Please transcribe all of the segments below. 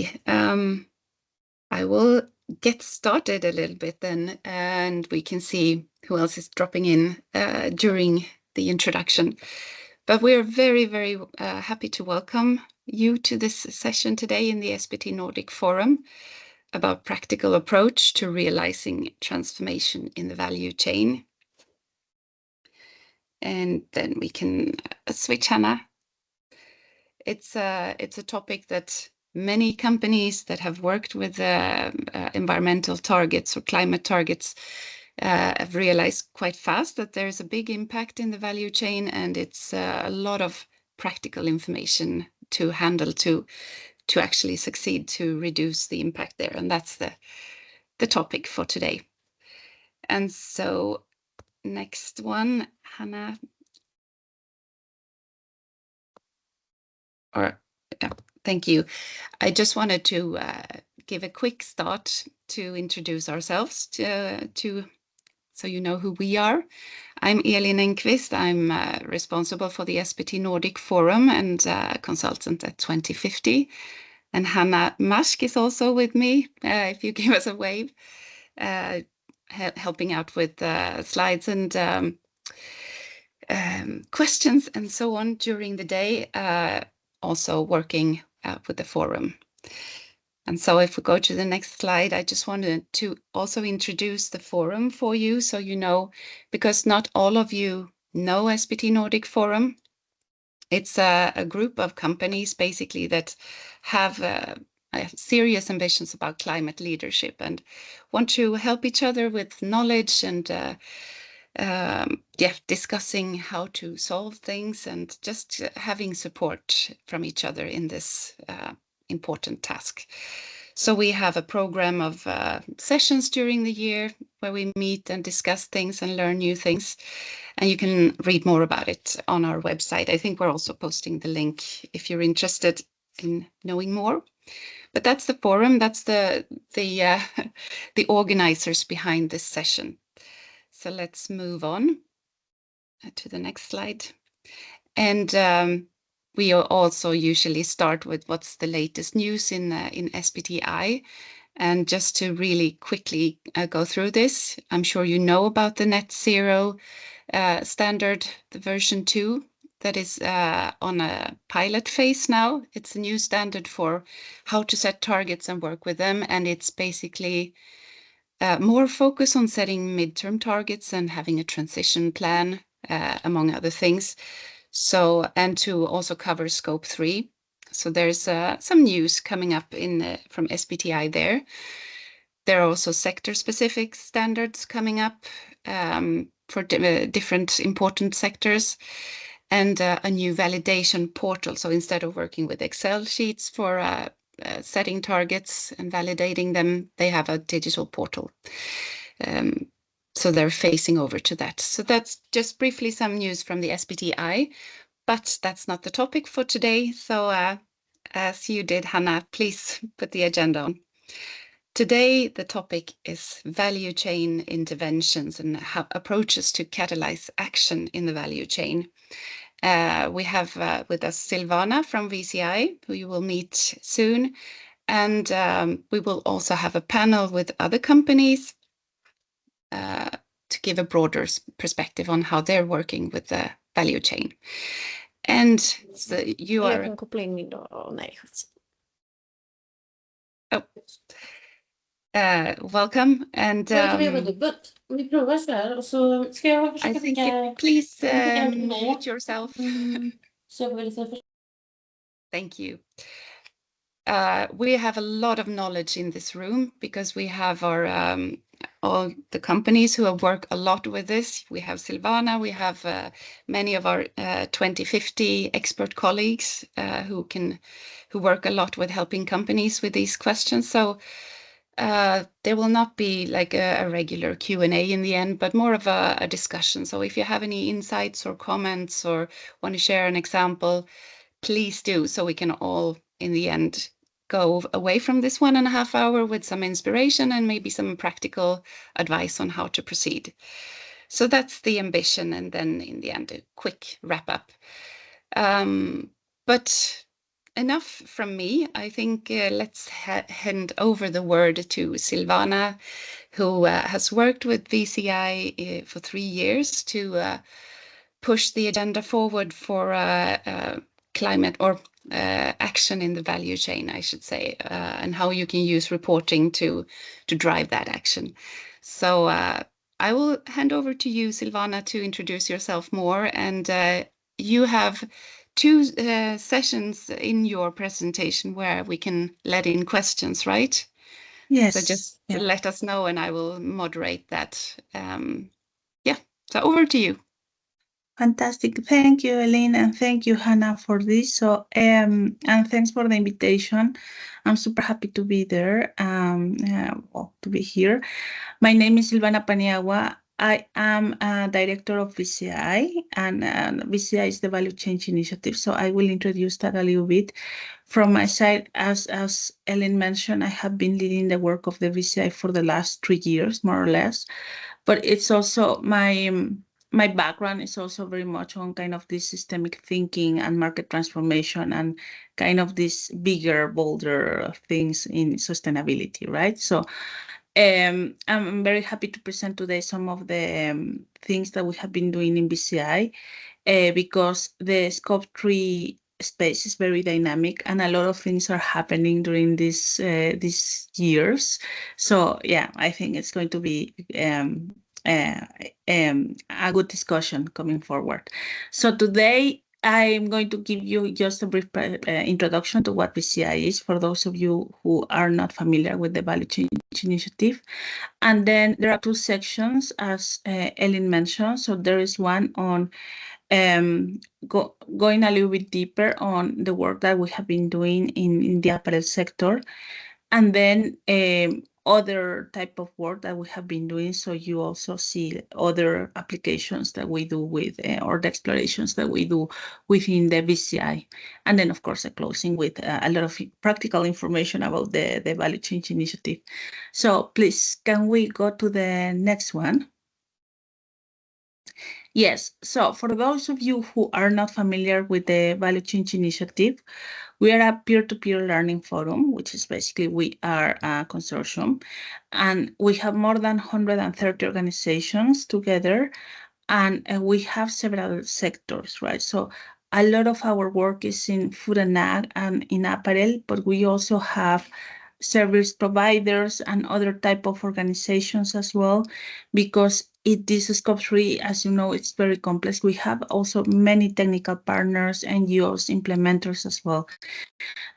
Okay, I will get started a little bit then, and we can see who else is dropping in during the introduction. But we're very, very happy to welcome you to this session today in the SBT Nordic Forum about practical approach to realizing transformation in the value chain. And then we can switch, Hannah. It's a topic that many companies that have worked with environmental targets or climate targets have realized quite fast that there's a big impact in the value chain, and it's a lot of practical information to handle to actually succeed to reduce the impact there. And that's the topic for today. And so next one, Hannah. Thank you. I just wanted to give a quick start to introduce ourselves so you know who we are. I'm Elin Enquist. I'm responsible for the SBT Nordic Forum and consultant at 2050. And Hannah Mask is also with me, if you give us a wave, helping out with slides and questions and so on during the day, also working with the forum. And so if we go to the next slide, I just wanted to also introduce the forum for you, so you know, because not all of you know SBT Nordic Forum. It's a group of companies basically that have serious ambitions about climate leadership and want to help each other with knowledge and discussing how to solve things and just having support from each other in this important task. So we have a program of sessions during the year where we meet and discuss things and learn new things. And you can read more about it on our website. I think we're also posting the link if you're interested in knowing more. But that's the forum. That's the organizers behind this session. So let's move on to the next slide. And we also usually start with what's the latest news in SBTi. And just to really quickly go through this, I'm sure you know about the net zero standard, the version 2, that is on a pilot phase now. It's a new standard for how to set targets and work with them. And it's basically more focus on setting midterm targets and having a transition plan, among other things. So, and to also cover scope 3. So there's some news coming up from SBTi there. There are also sector-specific standards coming up for different important sectors, and a new validation portal. So instead of working with Excel sheets for setting targets and validating them, they have a digital portal. So they're phasing over to that. So that's just briefly some news from the SBTi, but that's not the topic for today. So as you did, Hannah, please put the agenda on. Today, the topic is value chain interventions and how approaches to catalyze action in the value chain. We have with us Silvana from VCI, who you will meet soon. And we will also have a panel with other companies to give a broader perspective on how they're working with the value chain. And so you are... welcome. And I think please mute yourself. Thank you. We have a lot of knowledge in this room because we have our all the companies who have worked a lot with this. We have Silvana, we have many of our 2050 expert colleagues who work a lot with helping companies with these questions. So there will not be like a regular Q&A in the end, but more of a discussion. So if you have any insights or comments or want to share an example, please do, so we can all, in the end, go away from this 1.5 hours with some inspiration and maybe some practical advice on how to proceed. So that's the ambition, and then in the end, a quick wrap up. But enough from me. I think let's hand over the word to Silvana, who has worked with VCI for 3 years to push the agenda forward for climate or action in the value chain, I should say, and how you can use reporting to drive that action. So I will hand over to you, Silvana, to introduce yourself more. And you have 2 sessions in your presentation where we can let in questions, right? Yes. So just let us know and I will moderate that. Yeah, so over to you. Fantastic. Thank you, Eileen, and thank you, Hannah, for this. So, and thanks for the invitation. I'm super happy to be there, to be here. My name is Silvana Paniagua. I am a director of VCI, and VCI is the Value Change Initiative. So I will introduce that a little bit. From my side, as Ellen mentioned, I have been leading the work of the VCI for the last 3 years, more or less. But it's also my background is also very much on kind of this systemic thinking and market transformation and kind of these bigger, bolder things in sustainability, right? So I'm very happy to present today some of the things that we have been doing in BCI because the scope 3 space is very dynamic and a lot of things are happening during these years. So yeah, I think it's going to be a good discussion coming forward. So today I'm going to give you just a brief introduction to what BCI is for those of you who are not familiar with the Value Change Initiative. And then there are 2 sections, as Ellen mentioned. So there is one on going a little bit deeper on the work that we have been doing in the apparel sector, and then other type of work that we have been doing. So you also see other applications that we do with, or the explorations that we do within the VCI. And then, of course, a closing with a lot of practical information about the Value Change Initiative. So please, can we go to the next one? Yes, so for those of you who are not familiar with the Value Change Initiative, we are a peer-to-peer learning forum, which is basically we are a consortium, and we have more than 130 organizations together, and we have several sectors, right? So a lot of our work is in food and ag and in apparel, but we also have service providers and other type of organizations as well, because this scope 3, as you know, it's very complex. We have also many technical partners, NGOs, implementers as well.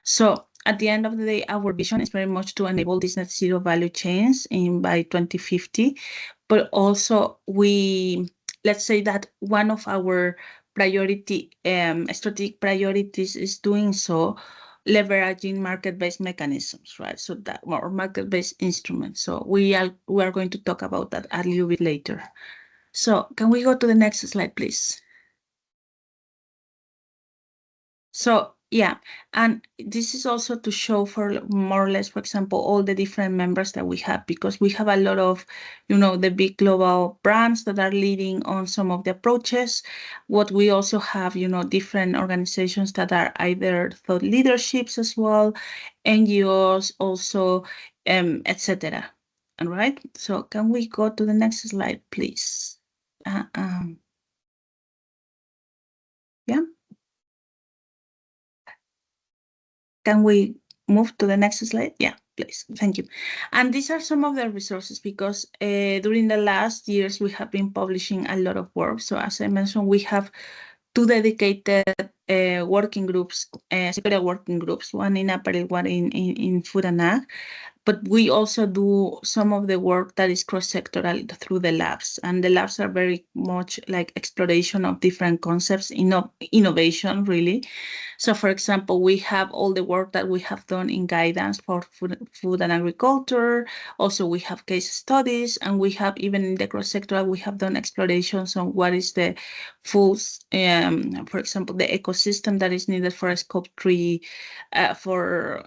So at the end of the day, our vision is very much to enable these net zero value chains by 2050, but also let's say that one of our strategic priorities is doing so, leveraging market-based mechanisms, right? So that more market-based instruments. So we are going to talk about that a little bit later. So can we go to the next slide, please? So yeah, and this is also to show for more or less, for example, all the different members that we have, because we have a lot of, the big global brands that are leading on some of the approaches. What we also have, different organizations that are either thought leaderships as well, NGOs also, etc. All right. So can we go to the next slide, please? Yeah. Can we move to the next slide? Yeah, please. Thank you. And these are some of the resources, because during the last years, we have been publishing a lot of work. So as I mentioned, we have 2 dedicated working groups, secretarial working groups, one in apparel, one in food and ag. But we also do some of the work that is cross-sectoral through the labs. And the labs are very much like exploration of different concepts, innovation, really. So, for example, we have all the work that we have done in guidance for food and agriculture. Also, we have case studies, and we have, even in the cross-sectoral, we have done explorations on what is the full, for example, the ecosystem that is needed for a scope 3, for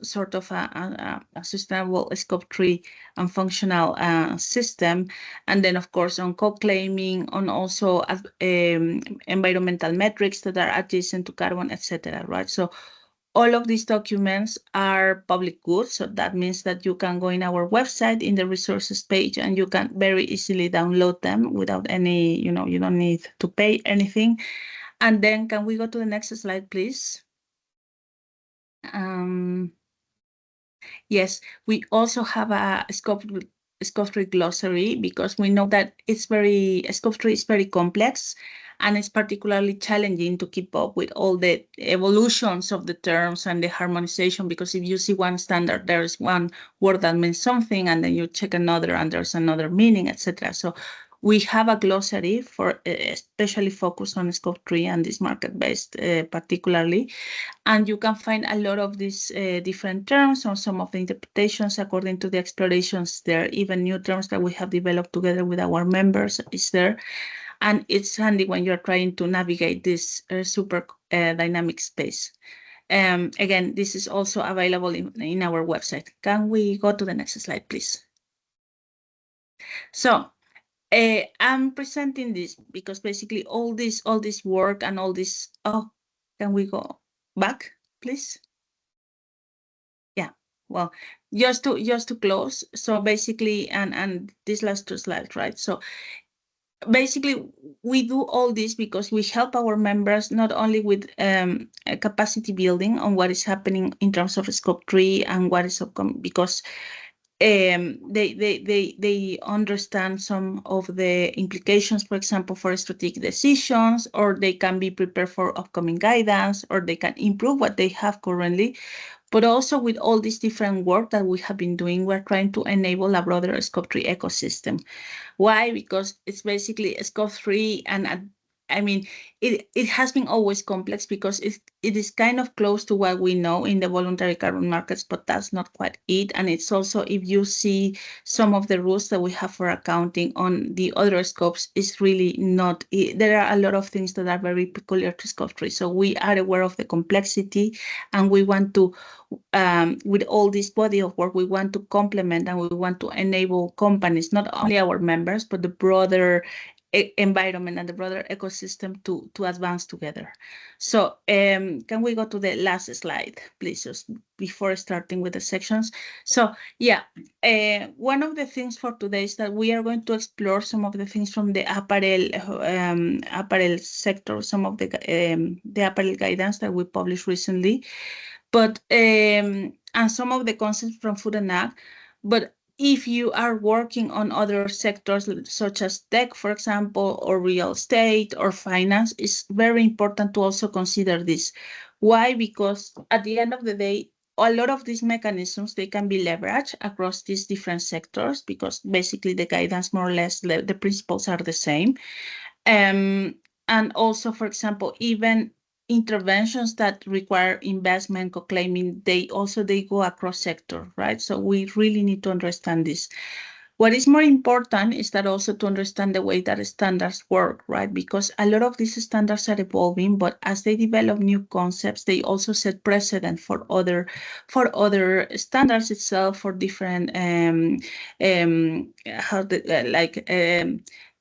sort of a sustainable scope 3 and functional system. And then, of course, on co-claiming, on also environmental metrics that are adjacent to carbon, etc. Right? So all of these documents are public goods. So that means that you can go in our website in the resources page and you can very easily download them without any, you don't need to pay anything. And then can we go to the next slide, please? Yes, we also have a scope 3 glossary because we know that scope 3 is very complex and it's particularly challenging to keep up with all the evolutions of the terms and the harmonization, because if you see one standard, there's one word that means something and then you check another and there's another meaning, etc. So we have a glossary for especially focused on scope 3 and this market-based particularly. And you can find a lot of these different terms or some of the interpretations according to the explorations there. Even new terms that we have developed together with our members is there. And it's handy when you're trying to navigate this super dynamic space. Again, this is also available in our website. Can we go to the next slide, please? So I'm presenting this because basically all this work and all this, can we go back, please? Yeah, well, just to close. So basically, and this last two slides, right? So basically, we do all this because we help our members not only with capacity building on what is happening in terms of scope 3 and what is upcoming, because they understand some of the implications, for example, for strategic decisions, or they can be prepared for upcoming guidance, or they can improve what they have currently. But also with all this different work that we have been doing, we're trying to enable a broader scope 3 ecosystem. Why? Because it's basically scope 3 and I mean, it has been always complex because it is kind of close to what we know in the voluntary carbon markets, but that's not quite it. And it's also, if you see some of the rules that we have for accounting on the other scopes, is really not, there are a lot of things that are very peculiar to scope 3. So we are aware of the complexity and we want to, with all this body of work, we want to complement and we want to enable companies, not only our members, but the broader environment and the broader ecosystem to advance together. So can we go to the last slide, please, just before starting with the sections? So yeah, one of the things for today is that we are going to explore some of the things from the apparel sector, some of the apparel guidance that we published recently, but and some of the concepts from food and ag. But if you are working on other sectors such as tech, for example, or real estate or finance, it's very important to also consider this. Why? Because at the end of the day, a lot of these mechanisms, they can be leveraged across these different sectors because basically the guidance, more or less, the principles are the same. And also, for example, even interventions that require investment co-claiming, they go across sector, right? So we really need to understand this. What is more important is that also to understand the way that standards work, right? Because a lot of these standards are evolving, but as they develop new concepts, they also set precedent for other standards itself, for different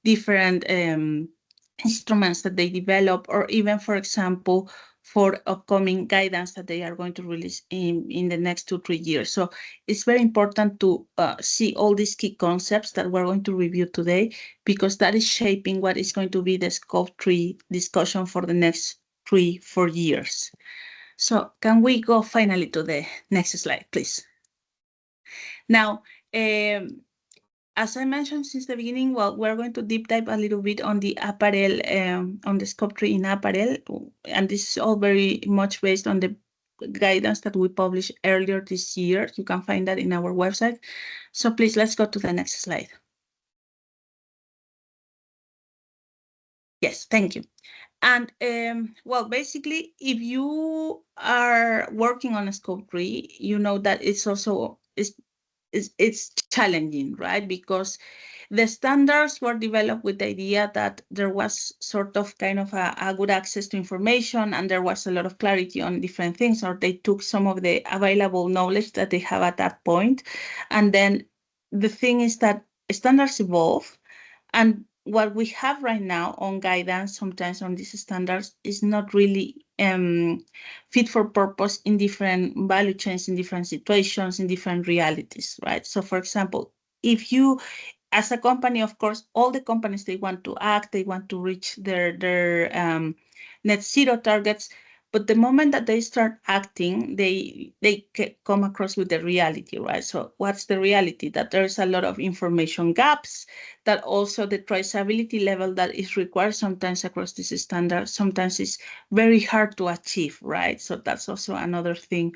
different instruments that they develop, or even, for example, for upcoming guidance that they are going to release in the next 2-3 years. So it's very important to see all these key concepts that we're going to review today, because that is shaping what is going to be the scope 3 discussion for the next 3-4 years. So can we go finally to the next slide, please? Now, as I mentioned since the beginning, well, we're going to deep dive a little bit on the apparel, on the scope 3 in apparel, and this is all very much based on the guidance that we published earlier this year. You can find that in our website. So please, let's go to the next slide. Yes, thank you. And well, basically, if you are working on a scope 3, you know that it's also it's challenging, right? Because the standards were developed with the idea that there was sort of kind of a good access to information and there was a lot of clarity on different things, or they took some of the available knowledge that they have at that point. And then the thing is that standards evolve, and what we have right now on guidance, sometimes on these standards, is not really fit for purpose in different value chains, in different situations, in different realities, right? So, for example, if you, as a company, of course, all the companies, they want to act, they want to reach their net zero targets. But the moment that they start acting, they come across with the reality, right? So what's the reality? That there's a lot of information gaps, that also the traceability level that is required sometimes across this standard, sometimes is very hard to achieve, right? So that's also another thing.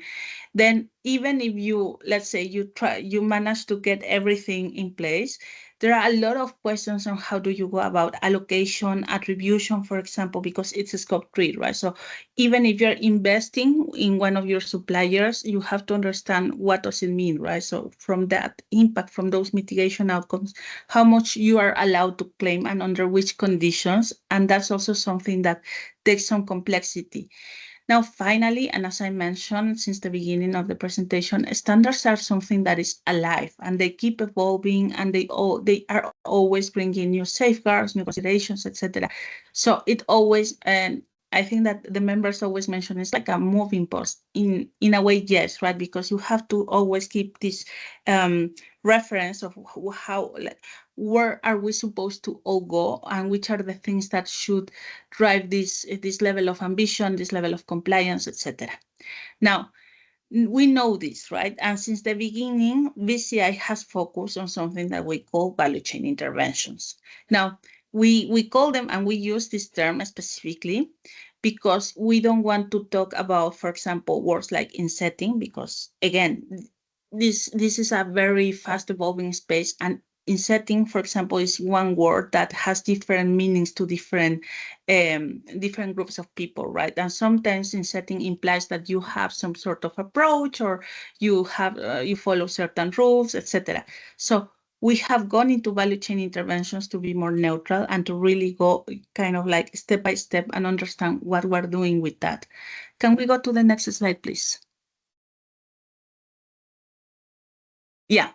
Then even if you, let's say you manage to get everything in place, there are a lot of questions on how do you go about allocation, attribution, for example, because it's a scope 3, right? So even if you're investing in one of your suppliers, you have to understand what does it mean, right? So from that impact, from those mitigation outcomes, how much you are allowed to claim and under which conditions. And that's also something that takes some complexity. Now, finally, and as I mentioned since the beginning of the presentation, standards are something that is alive and they keep evolving, and they are always bringing new safeguards, new considerations, etc. So it always, and I think that the members always mention it's like a moving post in a way, yes, right? Because you have to always keep this reference of how, like, where are we supposed to all go, and which are the things that should drive this level of ambition, this level of compliance, etc. Now, we know this, right? And since the beginning, BCI has focused on something that we call value chain interventions. Now, we call them, and we use this term specifically because we don't want to talk about, for example, words like insetting, because again, this is a very fast evolving space, and insetting, for example, is one word that has different meanings to different groups of people, right? And sometimes insetting implies that you have some sort of approach, or you have you follow certain rules, etc. So we have gone into value chain interventions to be more neutral and to really go kind of like step by step and understand what we're doing with that. Can we go to the next slide, please? Yeah.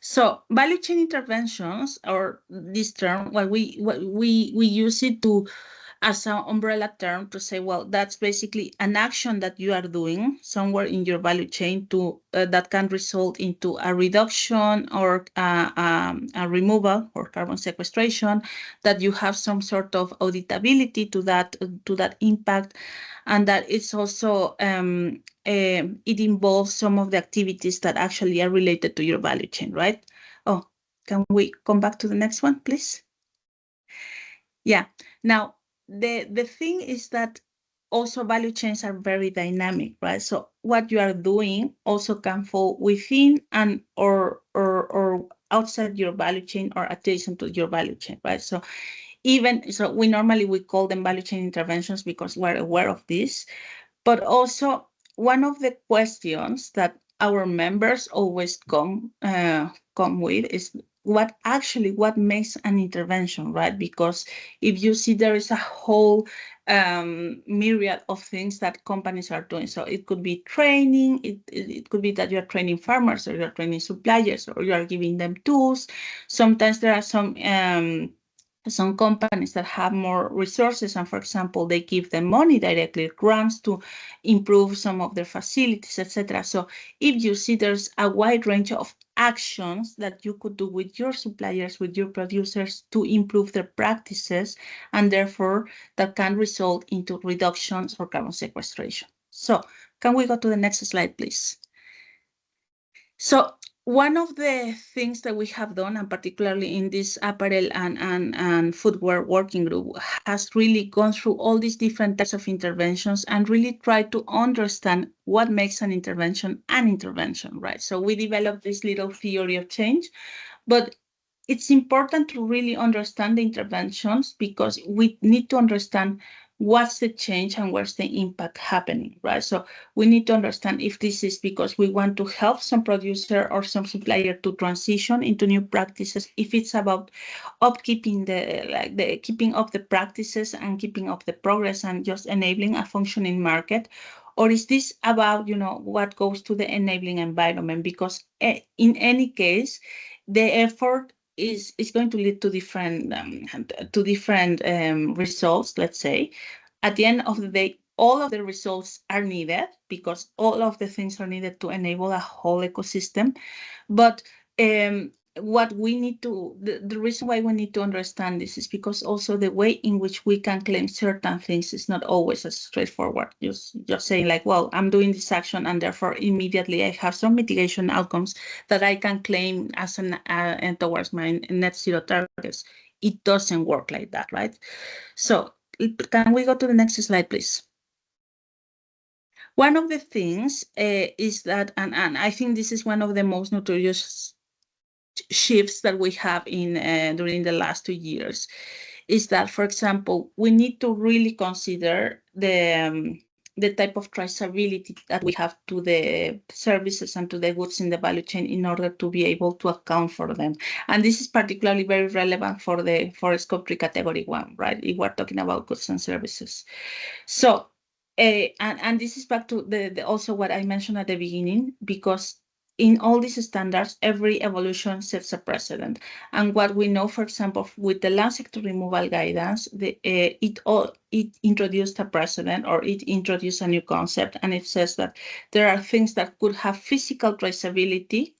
So value chain interventions, or this term, we use it to as an umbrella term to say, well, that's basically an action that you are doing somewhere in your value chain to that can result into a reduction or a removal or carbon sequestration, that you have some sort of auditability to that impact, and that it's also it involves some of the activities that actually are related to your value chain, right? Oh, can we come back to the next one, please? Yeah. Now, the thing is that also value chains are very dynamic, right? So what you are doing also can fall within and or outside your value chain or adjacent to your value chain, right? So even so, we call them value chain interventions because we're aware of this. But also, one of the questions that our members always come with is what makes an intervention, right? Because if you see, there is a whole myriad of things that companies are doing. So it could be training, it could be that you're training farmers, or you're training suppliers, or you are giving them tools. Sometimes there are some companies that have more resources, and for example, they give them money directly, grants to improve some of their facilities, etc. So if you see, there's a wide range of actions that you could do with your suppliers, with your producers, to improve their practices, and therefore that can result into reductions or carbon sequestration. So can we go to the next slide, please? So one of the things that we have done, and particularly in this apparel and footwear working group, has really gone through all these different types of interventions and really tried to understand what makes an intervention, right? So we developed this little theory of change, but it's important to really understand the interventions, because we need to understand what's the change and where's the impact happening, right? So we need to understand if this is because we want to help some producer or some supplier to transition into new practices, if it's about keeping up the practices and keeping up the progress and just enabling a functioning market, or is this about, what goes to the enabling environment? Because in any case, the effort is going to lead to different results. Let's say, at the end of the day, all of the results are needed because all of the things are needed to enable a whole ecosystem. But what we need to, the reason why we need to understand this is because also the way in which we can claim certain things is not always as straightforward. Just saying like, well, I'm doing this action and therefore immediately I have some mitigation outcomes that I can claim as an and towards my net zero targets. It doesn't work like that, right? So can we go to the next slide, please? One of the things is that, and I think this is one of the most notorious shifts that we have in during the last 2 years, is that, for example, we need to really consider the type of traceability that we have to the services and to the goods in the value chain in order to be able to account for them. And this is particularly very relevant for scope 3 category 1, right? If we're talking about goods and services. So, and this is back to the also what I mentioned at the beginning, because in all these standards, every evolution sets a precedent. And what we know, for example, with the land sector removal guidance, it introduced a precedent, or it introduced a new concept, and it says that there are things that could have physical traceability,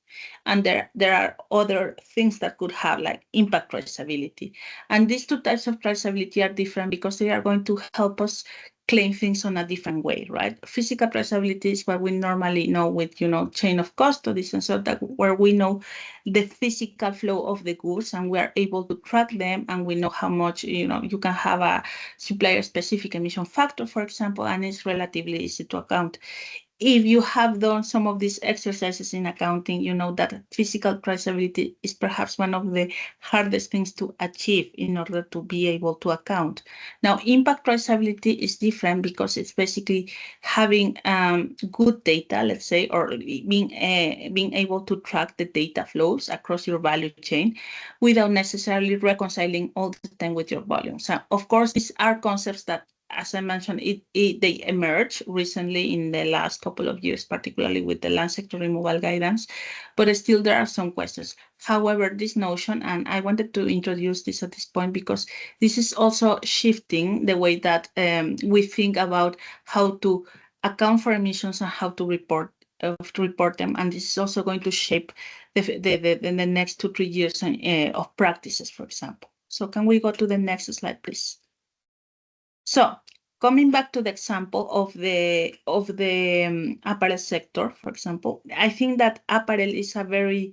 and there are other things that could have like impact traceability. And these two types of traceability are different because they are going to help us claim things on a different way, right? Physical traceability is what we normally know with, chain of custodies and so that, where we know the physical flow of the goods and we are able to track them, and we know how much, you can have a supplier specific emission factor, for example, and it's relatively easy to account. If you have done some of these exercises in accounting, you know that physical traceability is perhaps one of the hardest things to achieve in order to be able to account. Now, impact traceability is different because it's basically having good data, let's say, or being able to track the data flows across your value chain without necessarily reconciling all the time with your volume. So, of course, these are concepts that, as I mentioned, they emerged recently in the last couple of years, particularly with the land sector removal guidance, but still there are some questions. However, this notion, and I wanted to introduce this at this point because this is also shifting the way that we think about how to account for emissions and how to report them, and this is also going to shape the next 2-3 years of practices, for example. So can we go to the next slide, please? So coming back to the example of the apparel sector, for example, I think that apparel is a very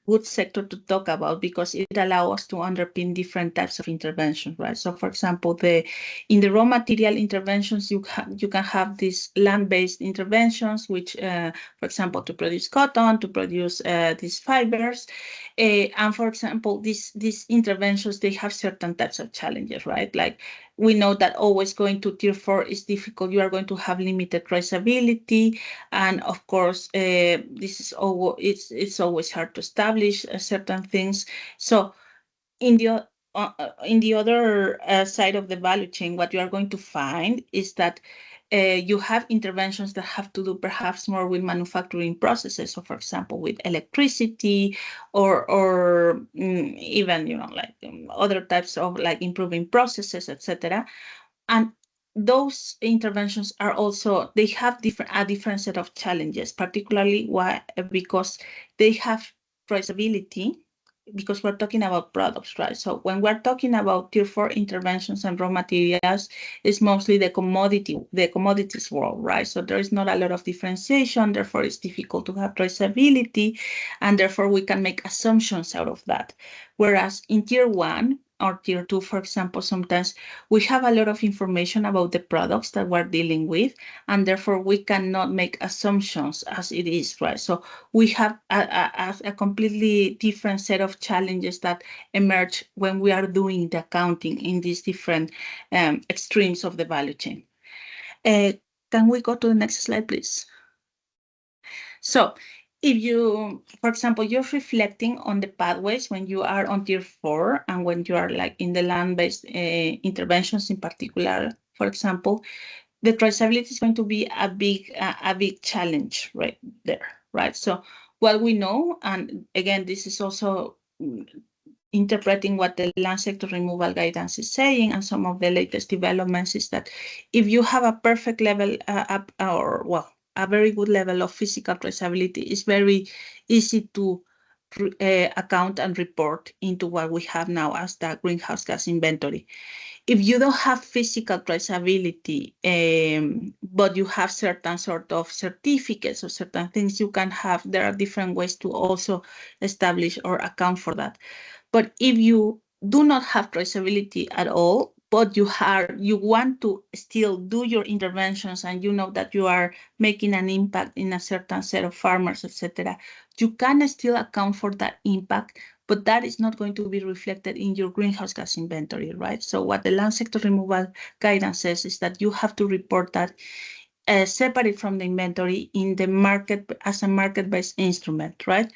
good sector to talk about because it allows us to underpin different types of interventions, right? So, for example, in the raw material interventions, you can have these land-based interventions, which, for example, to produce cotton, to produce these fibers. And for example, these interventions, they have certain types of challenges, right? Like we know that always going to tier 4 is difficult. You are going to have limited traceability. And of course, this is it's always hard to establish certain things. So in the other side of the value chain, what you are going to find is that you have interventions that have to do perhaps more with manufacturing processes. So, for example, with electricity or even like other types of like improving processes, etc. And those interventions are also, they have a different set of challenges, particularly because they have traceability, because we're talking about products, right? So when we're talking about tier 4 interventions and raw materials, it's mostly the commodities world, right? So there is not a lot of differentiation, therefore it's difficult to have traceability, and therefore we can make assumptions out of that. Whereas in tier 1 or tier 2, for example, sometimes we have a lot of information about the products that we're dealing with, and therefore we cannot make assumptions as it is, right? So we have a completely different set of challenges that emerge when we are doing the accounting in these different extremes of the value chain. Can we go to the next slide, please? So if you, for example, you're reflecting on the pathways when you are on tier 4 and when you are like in the land-based interventions in particular, for example, the traceability is going to be a big challenge right there, right? So what we know, and again, this is also interpreting what the land sector removal guidance is saying, and some of the latest developments is that if you have a perfect level a very good level of physical traceability, it's very easy to account and report into what we have now as the greenhouse gas inventory. If you don't have physical traceability, but you have certain sort of certificates or certain things you can have, there are different ways to also establish or account for that. But if you do not have traceability at all, but you want to still do your interventions, and you know that you are making an impact in a certain set of farmers, etc., you can still account for that impact, but that is not going to be reflected in your greenhouse gas inventory, right? So what the land sector removal guidance says is that you have to report that separate from the inventory in the market as a market-based instrument, right?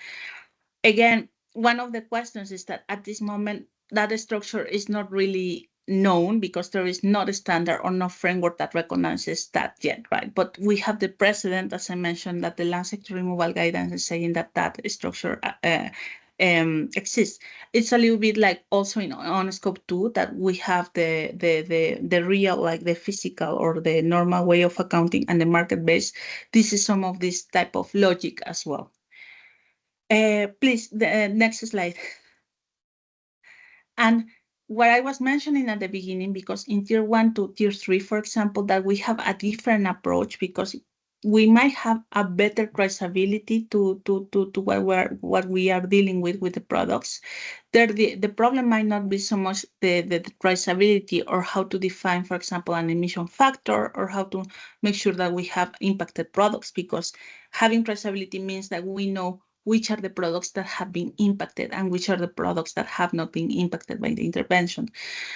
Again, one of the questions is that at this moment, that structure is not really known because there is not a standard or no framework that recognizes that yet, right? But we have the precedent, as I mentioned, that the land sector removal guidance is saying that that structure exists. It's a little bit like also on scope 2 that we have the real, like the physical or the normal way of accounting and the market based. This is some of this type of logic as well. Please, the next slide. And what I was mentioning at the beginning, because in tier 1 to tier 3, for example, that we have a different approach because we might have a better traceability to what we are dealing with the products. There, the problem might not be so much the traceability or how to define, for example, an emission factor or how to make sure that we have impacted products, because having traceability means that we know which are the products that have been impacted and which are the products that have not been impacted by the intervention.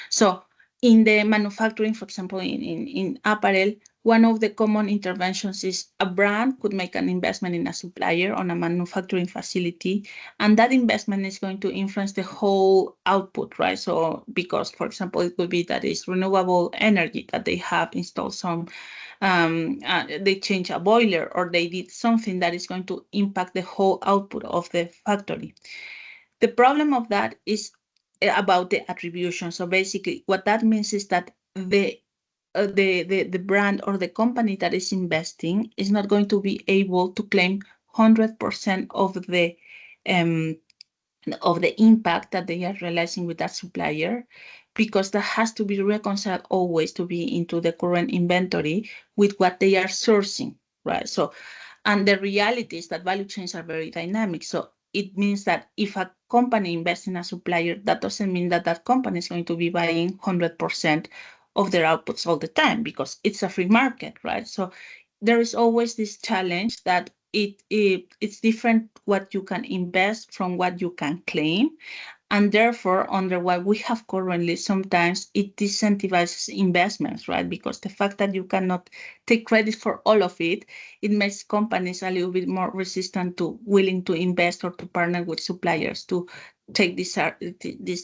So in the manufacturing, for example, in apparel, one of the common interventions is a brand could make an investment in a supplier on a manufacturing facility, and that investment is going to influence the whole output, right? So because, for example, it could be that it's renewable energy that they have installed some they change a boiler or they did something that is going to impact the whole output of the factory. The problem of that is about the attribution. So basically what that means is that the brand or the company that is investing is not going to be able to claim 100% of the impact that they are realizing with that supplier, because that has to be reconciled always to be into the current inventory with what they are sourcing, right? So, and the reality is that value chains are very dynamic. So it means that if a company invests in a supplier, that doesn't mean that that company is going to be buying 100% of their outputs all the time, because it's a free market, right? So there is always this challenge that it's different what you can invest from what you can claim. And therefore, under what we have currently, sometimes it disincentivizes investments, right? Because the fact that you cannot take credit for all of it, it makes companies a little bit more resistant to willing to invest or to partner with suppliers to take this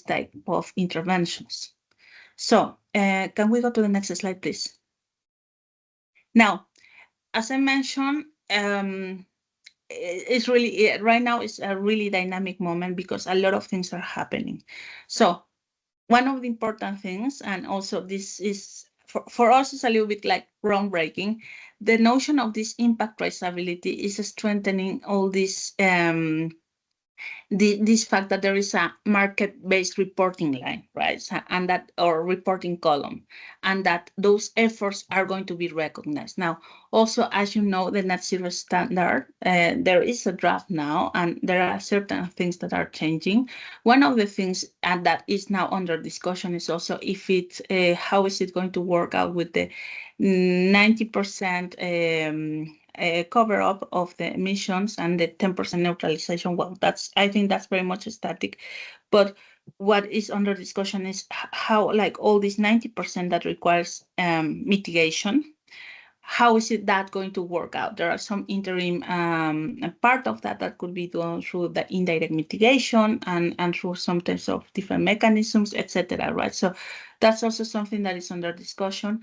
type of interventions. So can we go to the next slide, please? Now, as I mentioned, it's really, right now it's a really dynamic moment because a lot of things are happening. So one of the important things, and also this is, for us, it's a little bit like groundbreaking, the notion of this impact traceability is strengthening all this this fact that there is a market-based reporting line, right? So, and that, or reporting column, and that those efforts are going to be recognized. Now, also, as you know, the net zero standard, there is a draft now, and there are certain things that are changing. One of the things that is now under discussion is also if it, how is it going to work out with the 90% cover up of the emissions and the 10% neutralization. Well, I think that's very much static. But what is under discussion is how, like, all this 90% that requires mitigation, how is that going to work out? There are some interim part of that could be done through the indirect mitigation and through some types of different mechanisms, etc. Right? So that's also something that is under discussion.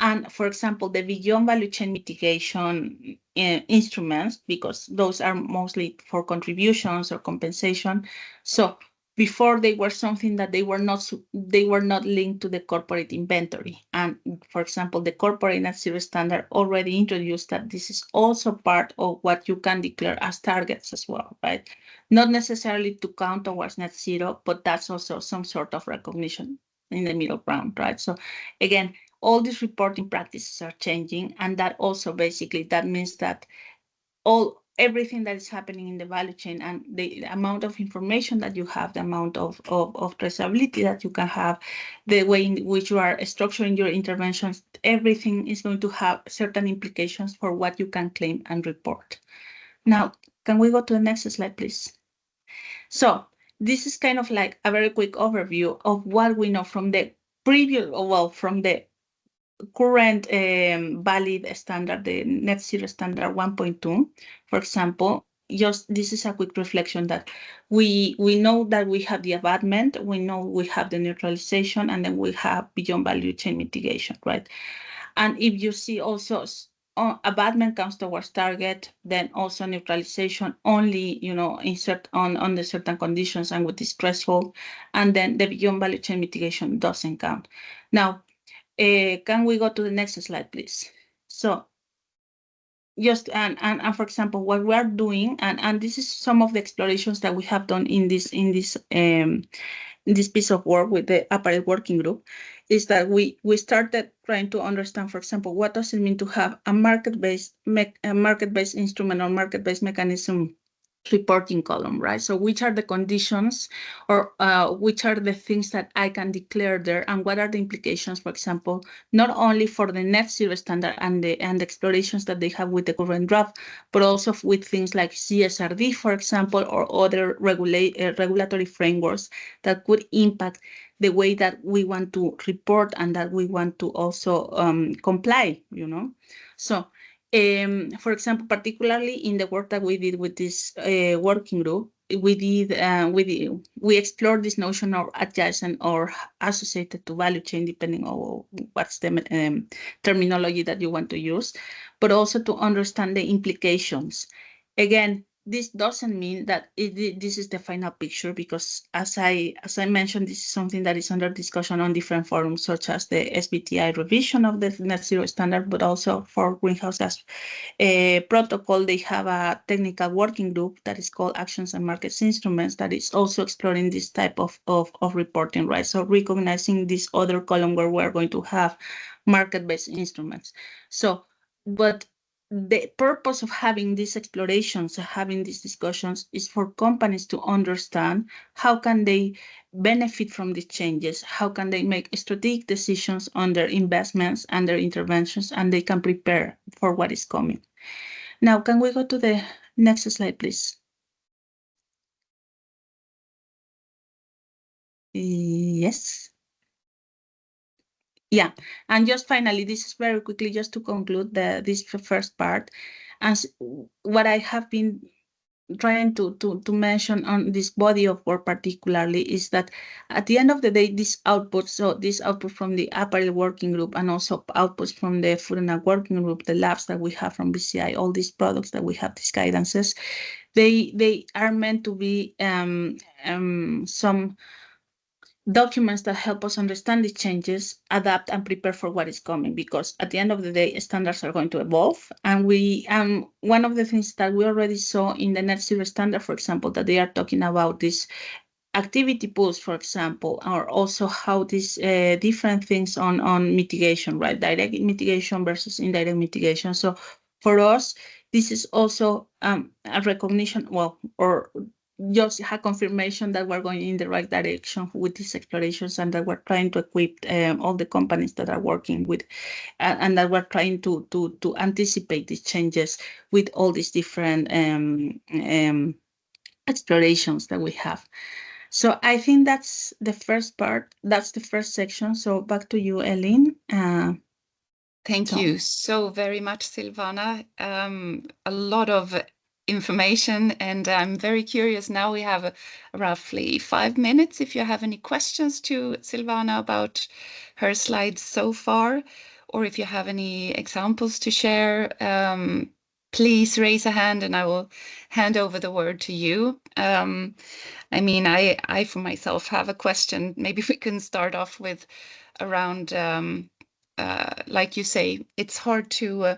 And for example, the beyond value chain mitigation instruments, because those are mostly for contributions or compensation. So before they were something that they were not linked to the corporate inventory. And for example, the corporate net zero standard already introduced that this is also part of what you can declare as targets as well, right? Not necessarily to count towards net zero, but that's also some sort of recognition in the middle ground, right? So again, all these reporting practices are changing, and that also basically that means that everything that is happening in the value chain and the amount of information that you have, the amount of traceability that you can have, the way in which you are structuring your interventions, everything is going to have certain implications for what you can claim and report. Now, can we go to the next slide, please? So this is kind of like a very quick overview of what we know from the from the current valid standard, the net zero standard 1.2, for example. Just this is a quick reflection that we know that we have the abatement, we know we have the neutralization, and then we have beyond value chain mitigation, right? And if you see also abatement comes towards target, then also neutralization only, insert on the certain conditions and with this threshold, and then the beyond value chain mitigation doesn't count. Now, can we go to the next slide, please? So just, and for example, what we are doing, and this is some of the explorations that we have done in this piece of work with the apparel working group, is that we started trying to understand, for example, what does it mean to have a market-based instrument or market-based mechanism reporting column, right? So which are the conditions, or which are the things that I can declare there, and what are the implications, for example, not only for the net zero standard and the explorations that they have with the current draft, but also with things like CSRD, for example, or other regulatory frameworks that could impact the way that we want to report and that we want to also comply, So for example, particularly in the work that we did with this working group, we explored this notion of adjacent or associated to value chain, depending on what's the terminology that you want to use, but also to understand the implications. Again, this doesn't mean that this is the final picture, because as I mentioned, this is something that is under discussion on different forums, such as the SBTI revision of the net zero standard, but also for greenhouse gas protocol. They have a technical working group that is called Actions and Markets Instruments that is also exploring this type of reporting, right? So recognizing this other column where we're going to have market-based instruments. So, but the purpose of having these explorations, having these discussions, is for companies to understand how can they benefit from these changes, how can they make strategic decisions on their investments and their interventions, and they can prepare for what is coming. Now, can we go to the next slide, please? Yes. Yeah, and just finally, this is very quickly just to conclude this first part. As what I have been trying to mention on this body of work particularly is that at the end of the day, this output from the apparel working group, and also outputs from the food and ag working group, the labs that we have from BCI, all these products that we have, these guidances, they are meant to be some documents that help us understand the changes, adapt, and prepare for what is coming. Because at the end of the day, standards are going to evolve, and one of the things that we already saw in the net zero standard, for example, that they are talking about this activity pools, for example, or also how these different things on mitigation, right? Direct mitigation versus indirect mitigation. So for us, this is also a recognition, or just a confirmation that we're going in the right direction with these explorations, and that we're trying to equip all the companies that are working with, and that we're trying to anticipate these changes with all these different explorations that we have. So I think that's the first part. That's the first section. So back to you, Eileen. Thank you so very much, Silvana. A lot of information, and I'm very curious. Now we have roughly 5 minutes if you have any questions to Silvana about her slides so far, or if you have any examples to share, please raise a hand and I will hand over the word to you. I mean, I for myself have a question. Maybe we can start off with around, like you say, it's hard to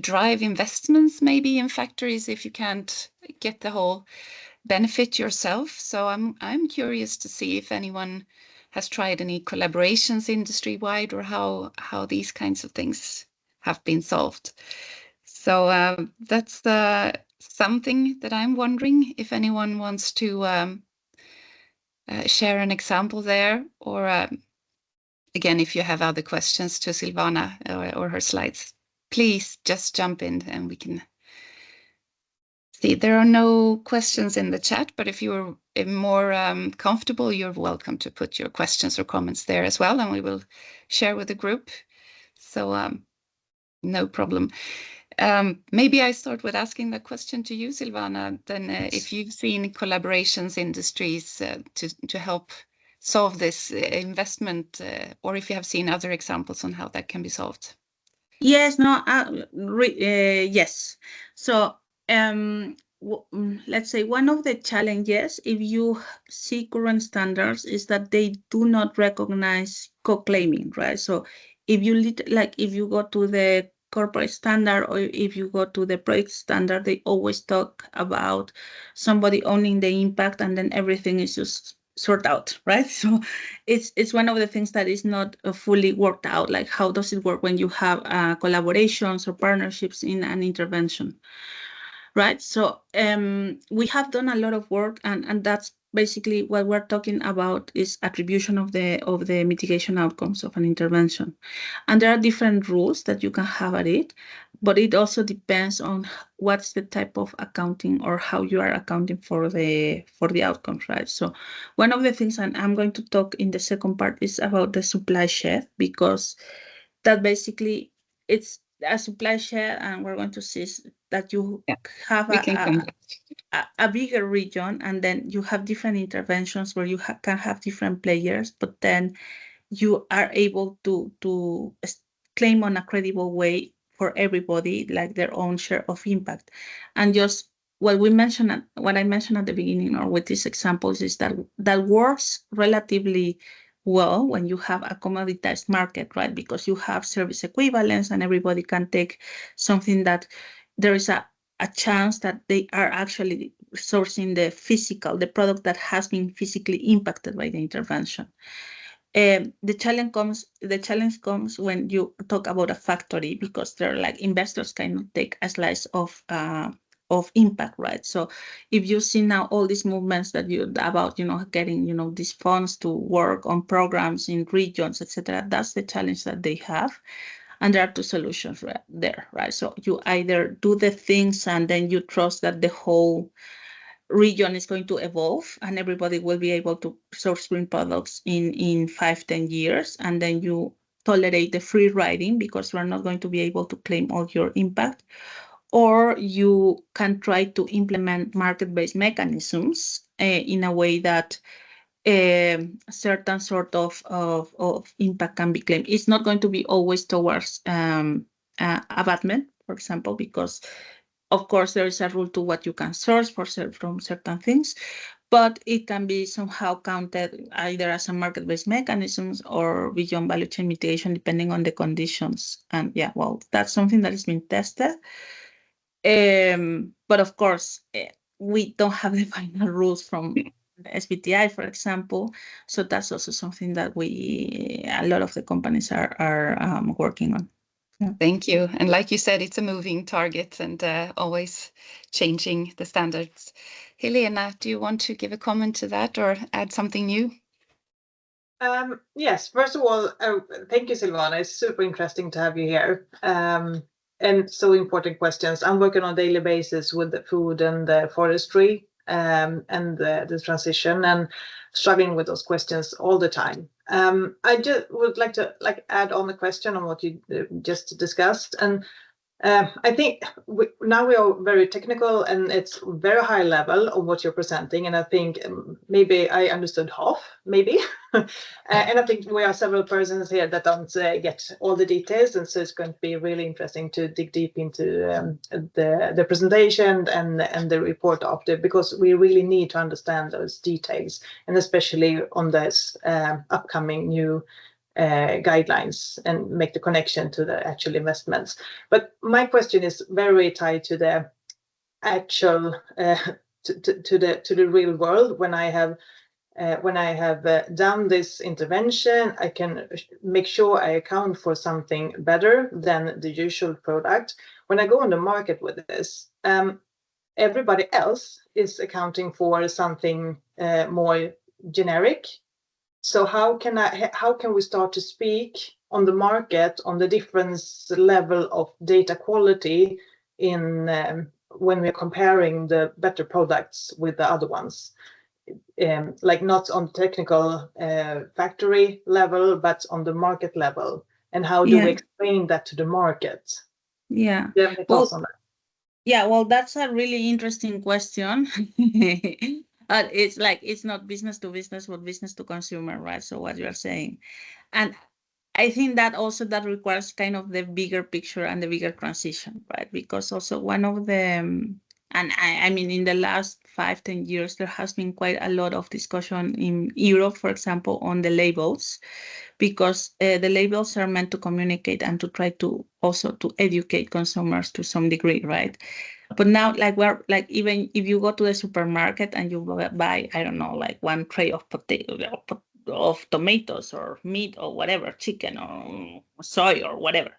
drive investments maybe in factories if you can't get the whole benefit yourself. So I'm curious to see if anyone has tried any collaborations industry-wide, or how these kinds of things have been solved. So that's something that I'm wondering if anyone wants to share an example there, or again, if you have other questions to Silvana or her slides, please just jump in and we can see. There are no questions in the chat, but if you're more comfortable, you're welcome to put your questions or comments there as well, and we will share with the group. So no problem. Maybe I start with asking the question to you, Silvana, then if you've seen collaborations industries to help solve this investment, or if you have seen other examples on how that can be solved. Yes, no, yes. So, let's say one of the challenges, if you see current standards, is that they do not recognize co-claiming, right? So, if you if you go to the corporate standard or if you go to the project standard, they always talk about somebody owning the impact and then everything is just sort out, right? So it's one of the things that is not fully worked out. Like, how does it work when you have collaborations or partnerships in an intervention, right? So we have done a lot of work, and that's basically what we're talking about, is attribution of the mitigation outcomes of an intervention. And there are different rules that you can have at it, but it also depends on what's the type of accounting or how you are accounting for the outcomes, right? So one of the things, and I'm going to talk in the second part, is about the supply share, because that basically it's a supply share, and we're going to see that you have We can come back. a bigger region, and then you have different interventions where you can have different players, but then you are able to claim on a credible way for everybody, like their own share of impact. And just what I mentioned at the beginning, or with these examples, is that works relatively well when you have a commoditized market, right? Because you have service equivalence and everybody can take something that there is a chance that they are actually sourcing the product that has been physically impacted by the intervention. The challenge comes when you talk about a factory, because they're like, investors cannot take a slice of impact, right? So if you see now all these movements that about getting these funds to work on programs in regions, etc., that's the challenge that they have. And there are two solutions there, right? So you either do the things and then you trust that the whole region is going to evolve and everybody will be able to source green products in 5-10 years, and then you tolerate the free riding because we're not going to be able to claim all your impact. Or you can try to implement market-based mechanisms in a way that certain sort of impact can be claimed. It's not going to be always towards abatement, for example, because of course there is a rule to what you can source from certain things, but it can be somehow counted either as a market-based mechanisms or beyond value chain mitigation, depending on the conditions. And yeah, well, that's something that has been tested. But of course, we don't have the final rules from the SBTI, for example. So that's also something that a lot of the companies are working on. Yeah. Thank you. And like you said, it's a moving target and always changing the standards. Helena, do you want to give a comment to that or add something new? Yes, first of all, thank you, Silvana. It's super interesting to have you here. And so important questions. I'm working on a daily basis with the food and the forestry and the transition, and struggling with those questions all the time. I just would like to add on the question on what you just discussed. And I think now we are very technical and it's very high level of what you're presenting. And I think maybe I understood half, maybe. And I think we are several persons here that don't get all the details. And so it's going to be really interesting to dig deep into the presentation and the report after, because we really need to understand those details, and especially on this upcoming new guidelines and make the connection to the actual investments. But my question is very tied to the actual to the real world. When I have done this intervention, I can make sure I account for something better than the usual product. When I go on the market with this, everybody else is accounting for something more generic. So how can we start to speak on the market on the difference level of data quality in when we're comparing the better products with the other ones, like not on technical factory level, but on the market level, and how do we explain that to the market? Yeah. Do you have any thoughts on that? Yeah, well, that's a really interesting question. It's like, it's not business to business, but business to consumer, right? So what you're saying. And I think that also that requires kind of the bigger picture and the bigger transition, right? Because also one of the, and I mean, in the last 5-10 years, there has been quite a lot of discussion in Europe, for example, on the labels, because the labels are meant to communicate and to try to also to educate consumers to some degree, right? But now, like, we're like, even if you go to the supermarket and you buy, I don't know, like one tray of potato of tomatoes or meat or whatever, chicken or soy or whatever,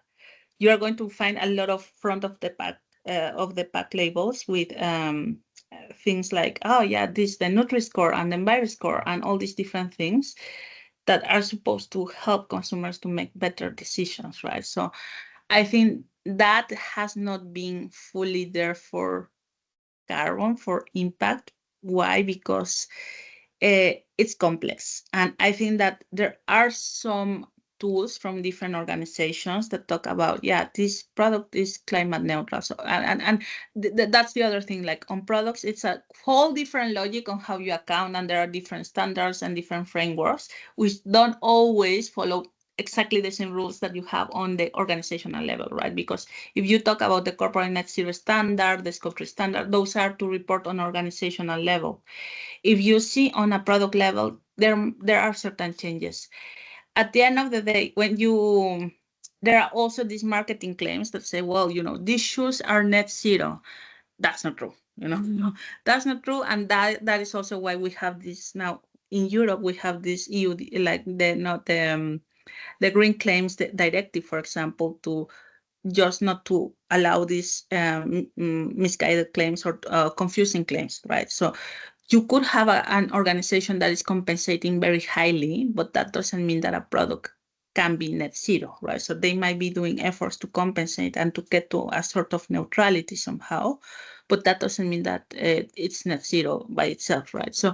you are going to find a lot of front of the pack labels with things like, oh yeah, this the Nutri-Score and the Enviro-Score and all these different things that are supposed to help consumers to make better decisions, right? So I think that has not been fully there for carbon, for impact. Why? Because it's complex. And I think that there are some tools from different organizations that talk about, yeah, this product is climate neutral. So, that's the other thing, like on products, it's a whole different logic on how you account, and there are different standards and different frameworks, which don't always follow exactly the same rules that you have on the organizational level, right? Because if you talk about the corporate net zero standard, the Scope 3 standard, those are to report on organizational level. If you see on a product level, there are certain changes. At the end of the day, there are also these marketing claims that say, well, these shoes are net zero. That's not true. No, that's not true. And that is also why we have this now in Europe. We have this EU, like the Green Claims Directive, for example, to just not to allow these misguided claims or confusing claims, right? So you could have an organization that is compensating very highly, but that doesn't mean that a product can be net zero, right? So they might be doing efforts to compensate and to get to a sort of neutrality somehow, but that doesn't mean that it's net zero by itself, right? So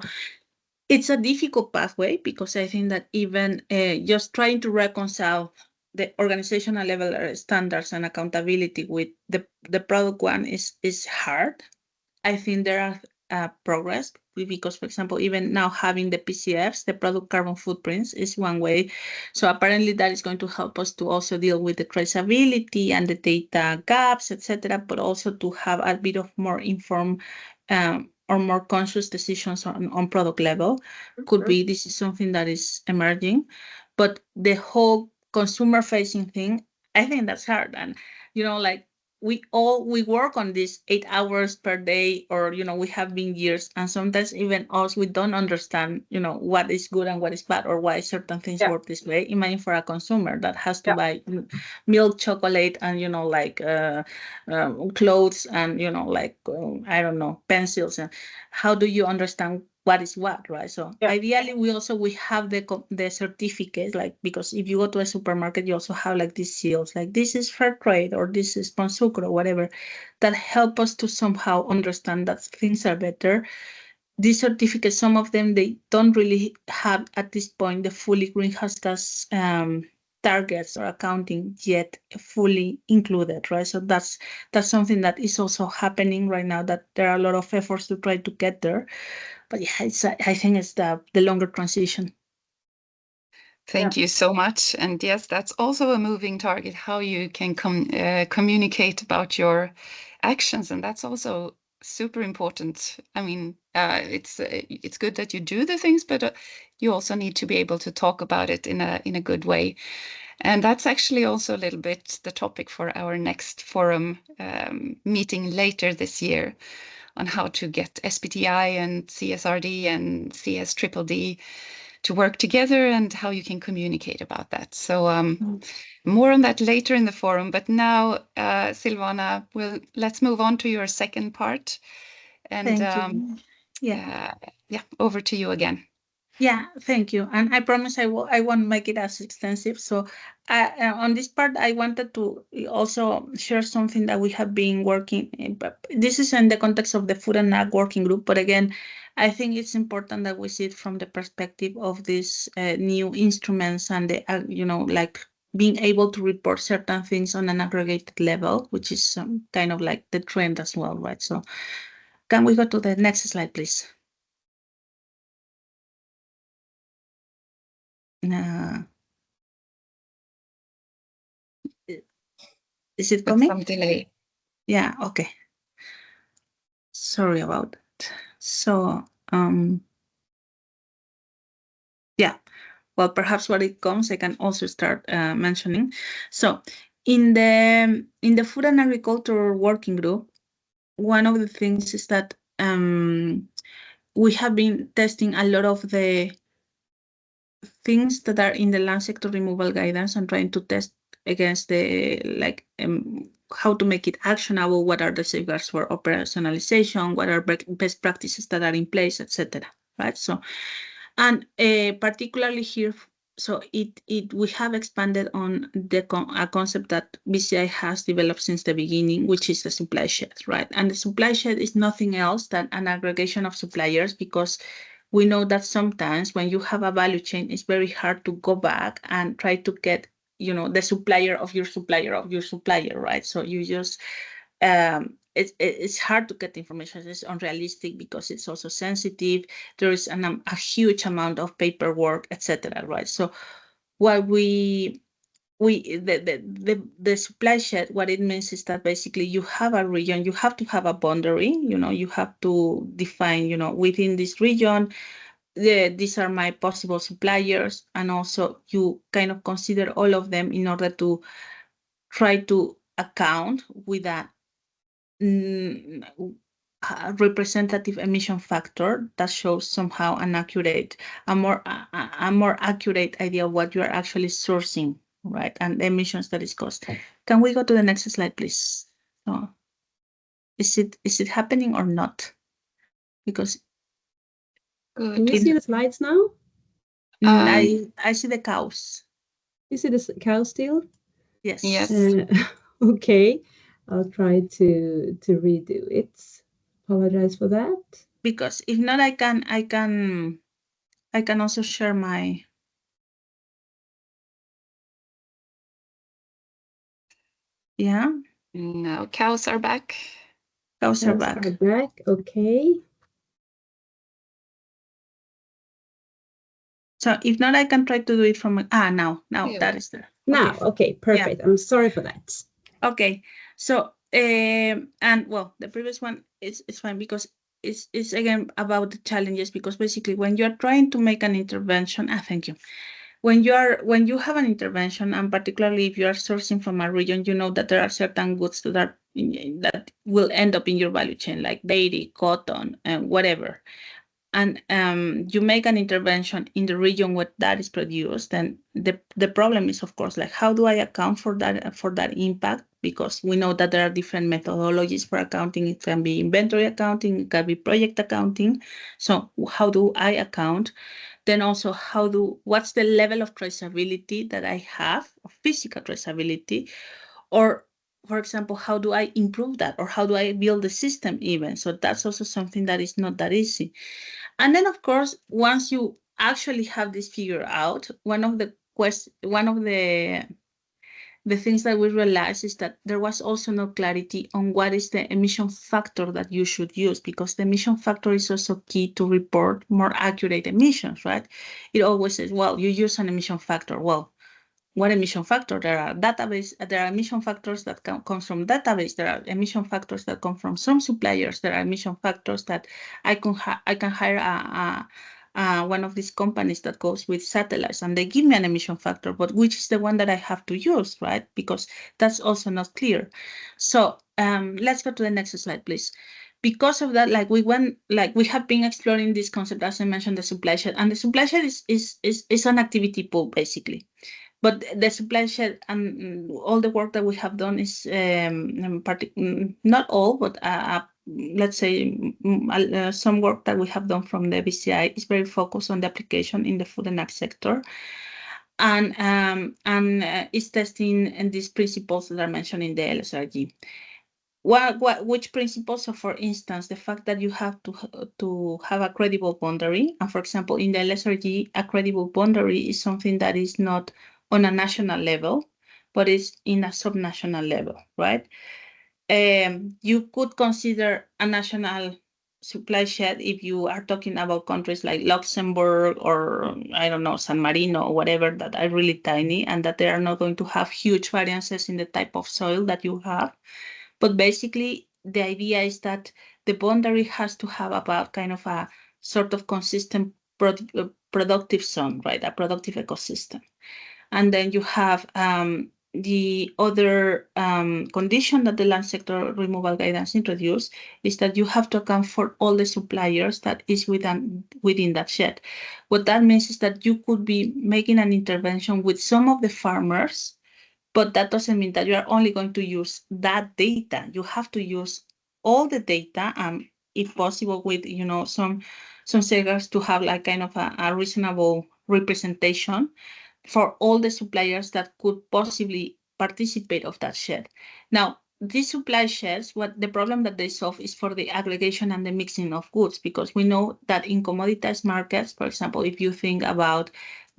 it's a difficult pathway, because I think that even just trying to reconcile the organizational level standards and accountability with the product one is hard. I think there are progress, because, for example, even now having the PCFs, the product carbon footprints, is one way. So apparently that is going to help us to also deal with the traceability and the data gaps, etc., but also to have a bit of more informed or more conscious decisions on product level. Could be this is something that is emerging, but the whole consumer-facing thing, I think that's hard. And like, we work on this 8 hours per day, or we have been years, and sometimes even us, we don't understand what is good and what is bad, or why certain things work this way. Imagine for a consumer that has to buy milk, chocolate, and clothes, and I don't know, pencils, and how do you understand what is what, right? So ideally, we have the certificate, like, because if you go to a supermarket, you also have like these seals, like this is fair trade, or this is Ponsucro, or whatever, that help us to somehow understand that things are better. These certificates, some of them, they don't really have at this point the fully greenhouse gas targets or accounting yet fully included, right? So that's something that is also happening right now, that there are a lot of efforts to try to get there. But yeah, I think it's the longer transition. Thank you so much. And yes, that's also a moving target, how you can communicate about your actions. And that's also super important. I mean, it's good that you do the things, but you also need to be able to talk about it in a good way. And that's actually also a little bit the topic for our next forum meeting later this year, on how to get SBTI and CSRD and CSDDD to work together and how you can communicate about that. So more on that later in the forum. But now, Silvana, let's move on to your second part. And Thank you. yeah, over to you again. Yeah, thank you. And I promise I won't make it as extensive. So on this part, I wanted to also share something that we have been working in. But this is in the context of the Food and Ag Working Group. But again, I think it's important that we see it from the perspective of these new instruments and the, like being able to report certain things on an aggregated level, which is kind of like the trend as well, right? So can we go to the next slide, please? Is it coming? With some delay. Yeah, okay. Sorry about that. So, yeah, well, perhaps when it comes, I can also start mentioning. So, in the Food and Agriculture Working Group, one of the things is that we have been testing a lot of the things that are in the land sector removal guidance and trying to test against the how to make it actionable, what are the safeguards for operationalization, what are best practices that are in place, etc. Right? So, and particularly here, so we have expanded on a concept that BCI has developed since the beginning, which is the supply shed, right? And the supply shed is nothing else than an aggregation of suppliers, because we know that sometimes when you have a value chain, it's very hard to go back and try to get, the supplier of your supplier of your supplier, right? So you just, it's hard to get information. It's unrealistic because it's also sensitive. There is a huge amount of paperwork, etc. Right? So what the supply shed, what it means is that basically you have a region, you have to have a boundary, you have to define, within this region, these are my possible suppliers, and also you kind of consider all of them in order to try to account with a representative emission factor that shows somehow a more accurate idea of what you are actually sourcing, right? And the emissions that is caused. Can we go to the next slide, please? So, is it happening or not? Because can we see the slides now? I see the cows. You see the cow still? Yes. Yes. Okay, I'll try to redo it. Apologize for that. Because if not, I can also share my. Yeah. No, cows are back. Cows are back. Okay. So if not, I can try to do it from now Yeah. that is there. Now, okay, perfect. Yeah. I'm sorry for that. Okay, so and well, the previous one is fine, because it's again about the challenges, because basically when you are trying to make an intervention, thank you. When you have an intervention, and particularly if you are sourcing from a region, you know that there are certain goods that will end up in your value chain, like dairy, cotton, and whatever. And you make an intervention in the region where that is produced, then the problem is, of course, like, how do I account for that impact? Because we know that there are different methodologies for accounting. It can be inventory accounting, it can be project accounting. So how do I account? Then also, what's the level of traceability that I have, of physical traceability? Or, for example, how do I improve that? Or how do I build the system even? So that's also something that is not that easy. And then, of course, once you actually have this figure out, one of the things that we realized is that there was also no clarity on what is the emission factor that you should use, because the emission factor is also key to report more accurate emissions, right? It always says, well, you use an emission factor. Well, what emission factor? There are emission factors that come from database. There are emission factors that come from some suppliers. There are emission factors that I can hire one of these companies that goes with satellites and they give me an emission factor, but which is the one that I have to use, right? Because that's also not clear. So let's go to the next slide, please. Because of that, we have been exploring this concept, as I mentioned, the supply chain, and the supply chain is an activity pool, basically. But the supply chain and all the work that we have done is not all, but let's say some work that we have done from the BCI is very focused on the application in the food and ag sector, and is testing these principles that are mentioned in the LSRG. Which principles? So, for instance, the fact that you have to have a credible boundary, and for example, in the LSRG, a credible boundary is something that is not on a national level, but is in a subnational level, right? You could consider a national supply chain if you are talking about countries like Luxembourg or, I don't know, San Marino or whatever, that are really tiny and that they are not going to have huge variances in the type of soil that you have. But basically, the idea is that the boundary has to have about kind of a sort of consistent productive zone, right? A productive ecosystem. And then you have the other condition that the land sector removal guidance introduced is that you have to account for all the suppliers that is within that shed. What that means is that you could be making an intervention with some of the farmers, but that doesn't mean that you are only going to use that data. You have to use all the data, and if possible, with some safeguards to have like kind of a reasonable representation for all the suppliers that could possibly participate of that shed. Now, these supply sheds, what the problem that they solve is for the aggregation and the mixing of goods, because we know that in commoditized markets, for example, if you think about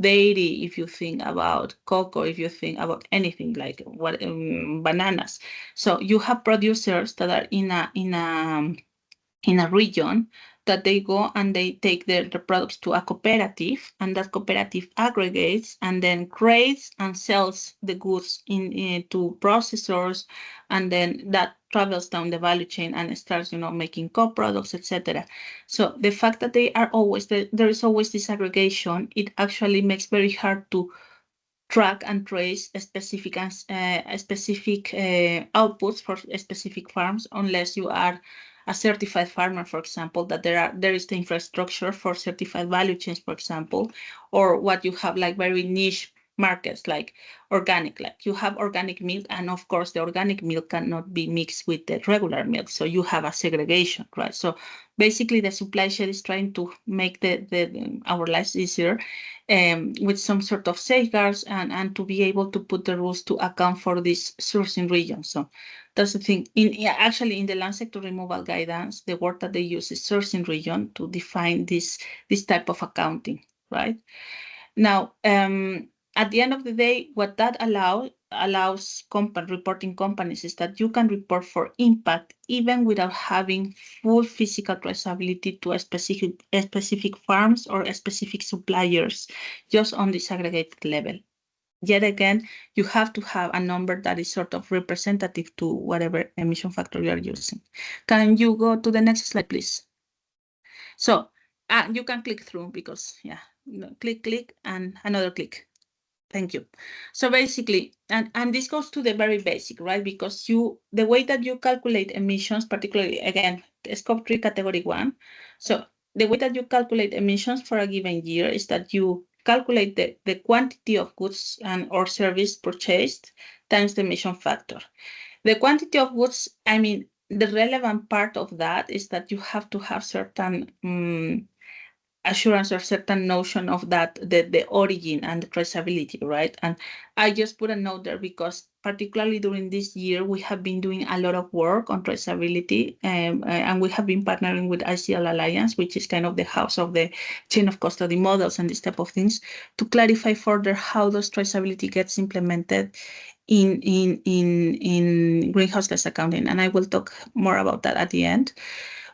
dairy, if you think about cocoa, if you think about anything like bananas, so you have producers that are in a region that they go and they take their products to a cooperative, and that cooperative aggregates and then grades and sells the goods to processors, and then that travels down the value chain and starts, making co-products, etc. So the fact that they are always there is always this aggregation, it actually makes very hard to track and trace specific outputs for specific farms, unless you are a certified farmer, for example, that there is the infrastructure for certified value chains, for example, or what you have like very niche markets like organic, like you have organic milk, and of course the organic milk cannot be mixed with the regular milk, so you have a segregation, right? So basically the supply chain is trying to make our lives easier with some sort of safeguards and to be able to put the rules to account for this sourcing region. So that's the thing. Actually, in the land sector removal guidance, the word that they use is sourcing region to define this type of accounting, right? Now, at the end of the day, what that allows reporting companies is that you can report for impact even without having full physical traceability to a specific farms or a specific suppliers, just on this aggregated level. Yet again, you have to have a number that is sort of representative to whatever emission factor you are using. Can you go to the next slide, please? So you can click through because, yeah, click, and another click. Thank you. So basically, and this goes to the very basic, right? Because the way that you calculate emissions, particularly, again, scope 3 category 1. So the way that you calculate emissions for a given year is that you calculate the quantity of goods or service purchased times the emission factor. The quantity of goods, I mean, the relevant part of that is that you have to have certain assurance or certain notion of that, the origin and the traceability, right? And I just put a note there because particularly during this year, we have been doing a lot of work on traceability, and we have been partnering with ICL Alliance, which is kind of the house of the chain of custody models and this type of things, to clarify further how those traceability gets implemented in greenhouse gas accounting. And I will talk more about that at the end.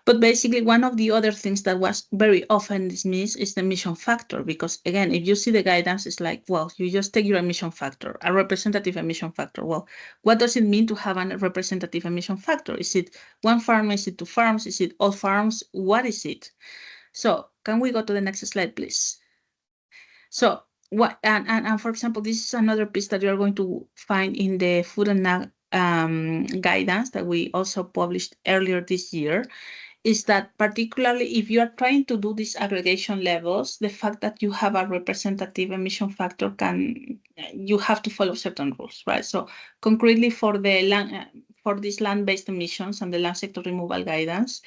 But basically, one of the other things that was very often dismissed is the emission factor, because again, if you see the guidance, it's like, well, you just take your emission factor, a representative emission factor. Well, what does it mean to have a representative emission factor? Is it one farm? Is it two farms? Is it all farms? What is it? So can we go to the next slide, please? So what, and for example, this is another piece that you're going to find in the food and guidance that we also published earlier this year, is that particularly if you are trying to do these aggregation levels, the fact that you have a representative emission factor you have to follow certain rules, right? So concretely for the land, for these land-based emissions and the land sector removal guidance,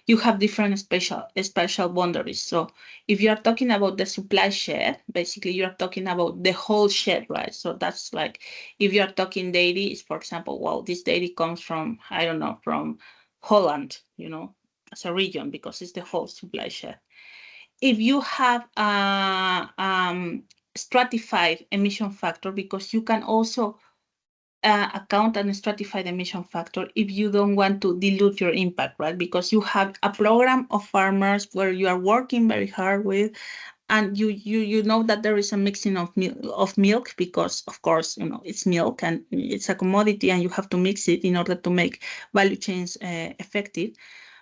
you have different special boundaries. So if you are talking about the supply shed, basically you are talking about the whole shed, right? So that's like, if you are talking dairy, is for example, well, this dairy comes from, I don't know, from Holland, as a region, because it's the whole supply shed. If you have a stratified emission factor, because you can also account and stratify the emission factor if you don't want to dilute your impact, right? Because you have a program of farmers where you are working very hard with, and you know that there is a mixing of milk because, of course, it's milk and it's a commodity, and you have to mix it in order to make value chains effective.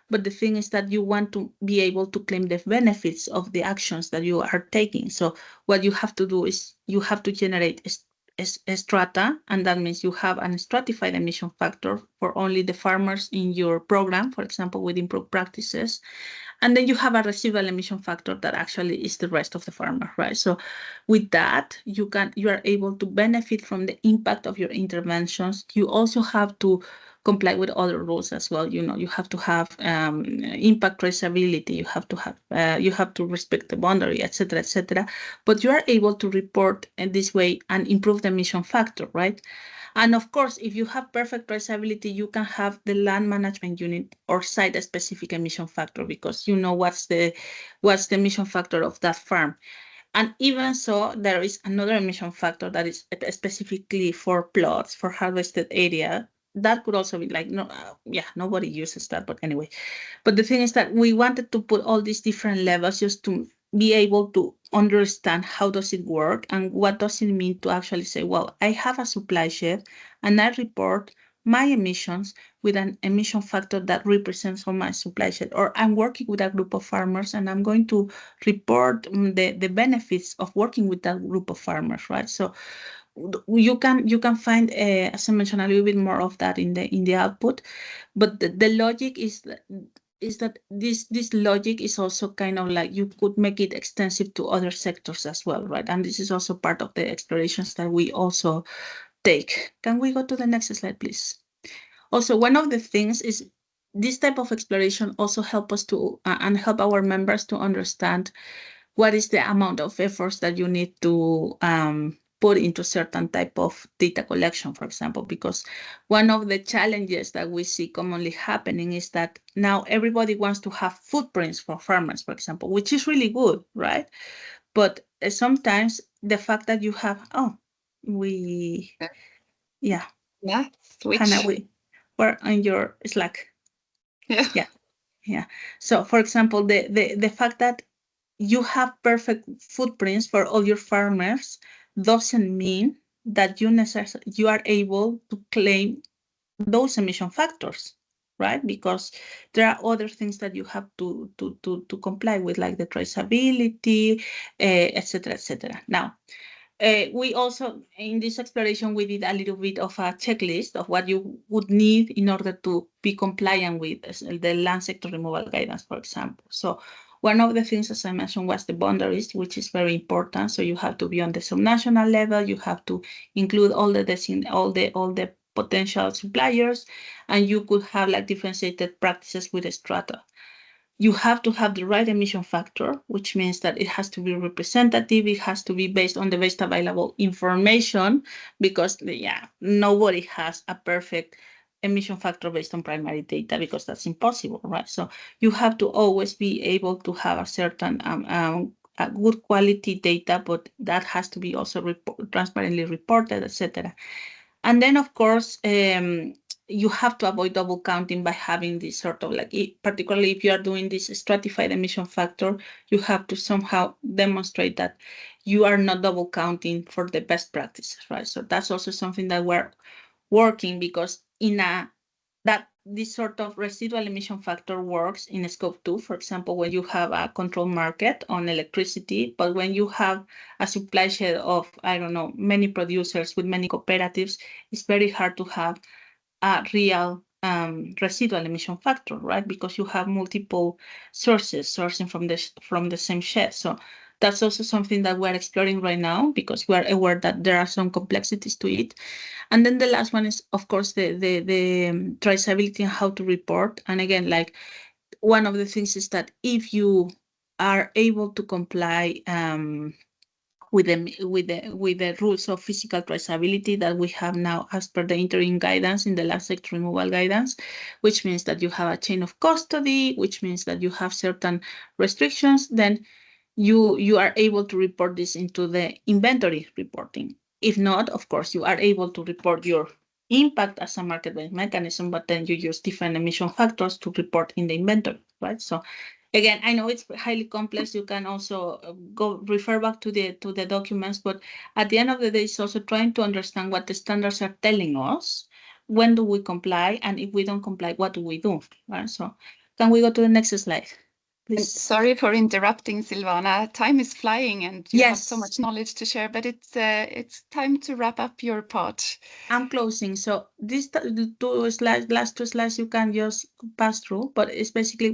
But the thing is that you want to be able to claim the benefits of the actions that you are taking. So what you have to do is you have to generate a strata, and that means you have an stratified emission factor for only the farmers in your program, for example, with improved practices. And then you have a residual emission factor that actually is the rest of the farmer, right? So with that, you are able to benefit from the impact of your interventions. You also have to comply with other rules as well. You have to have impact traceability. You have to respect the boundary, etc., etc. But you are able to report in this way and improve the emission factor, right? And of course, if you have perfect traceability, you can have the land management unit or site-specific emission factor, because you know what's the emission factor of that farm. And even so, there is another emission factor that is specifically for plots, for harvested area. That could also be like, nobody uses that, but anyway. But the thing is that we wanted to put all these different levels just to be able to understand how does it work and what does it mean to actually say, well, I have a supply shed and I report my emissions with an emission factor that represents all my supply shed, or I'm working with a group of farmers and I'm going to report the benefits of working with that group of farmers, right? So you can find, as I mentioned, a little bit more of that in the output, but the logic is that this logic is also kind of like you could make it extensive to other sectors as well, right? And this is also part of the explorations that we also take. Can we go to the next slide, please? Also, one of the things is this type of exploration also help us to and help our members to understand what is the amount of efforts that you need to put into certain type of data collection, for example, because one of the challenges that we see commonly happening is that now everybody wants to have footprints for farmers, for example, which is really good, right? But sometimes the fact that you have, switch. Hannah, we're on your Slack. Yeah. So for example, the fact that you have perfect footprints for all your farmers doesn't mean that you are able to claim those emission factors, right? Because there are other things that you have to comply with, like the traceability, etc., etc. Now, we also, in this exploration, we did a little bit of a checklist of what you would need in order to be compliant with the land sector removal guidance, for example. So one of the things, as I mentioned, was the boundaries, which is very important. So you have to be on the subnational level. You have to include all the potential suppliers, and you could have like differentiated practices with the strata. you have to have the right emission factor, which means that it has to be representative. It has to be based on the best available information, because nobody has a perfect emission factor based on primary data, because that's impossible, right? So you have to always be able to have a certain a good quality data, but that has to be also transparently reported, etc. And then, of course, you have to avoid double counting by having this sort of particularly if you are doing this stratified emission factor, you have to somehow demonstrate that you are not double counting for the best practices, right? So that's also something that we're working, because this sort of residual emission factor works in scope 2, for example, when you have a control market on electricity, but when you have a supply chain of, I don't know, many producers with many cooperatives, it's very hard to have a real residual emission factor, right? Because you have multiple sources sourcing from the same shed. So that's also something that we're exploring right now, because we're aware that there are some complexities to it. And then the last one is, of course, the traceability and how to report. And again, like, one of the things is that if you are able to comply with the rules of physical traceability that we have now as per the interim guidance in the last sector removal guidance, which means that you have a chain of custody, which means that you have certain restrictions, then you are able to report this into the inventory reporting. If not, of course, you are able to report your impact as a market-based mechanism, but then you use different emission factors to report in the inventory, right? So again, I know it's highly complex. You can also go refer back to the documents, but at the end of the day, it's also trying to understand what the standards are telling us. When do we comply? And if we don't comply, what do we do? Right? So can we go to the next slide? And sorry for interrupting, Silvana. Time is flying, and you have so much knowledge to share. But it's time to wrap up your part. I'm closing. So these last two slides you can just pass through, but it's basically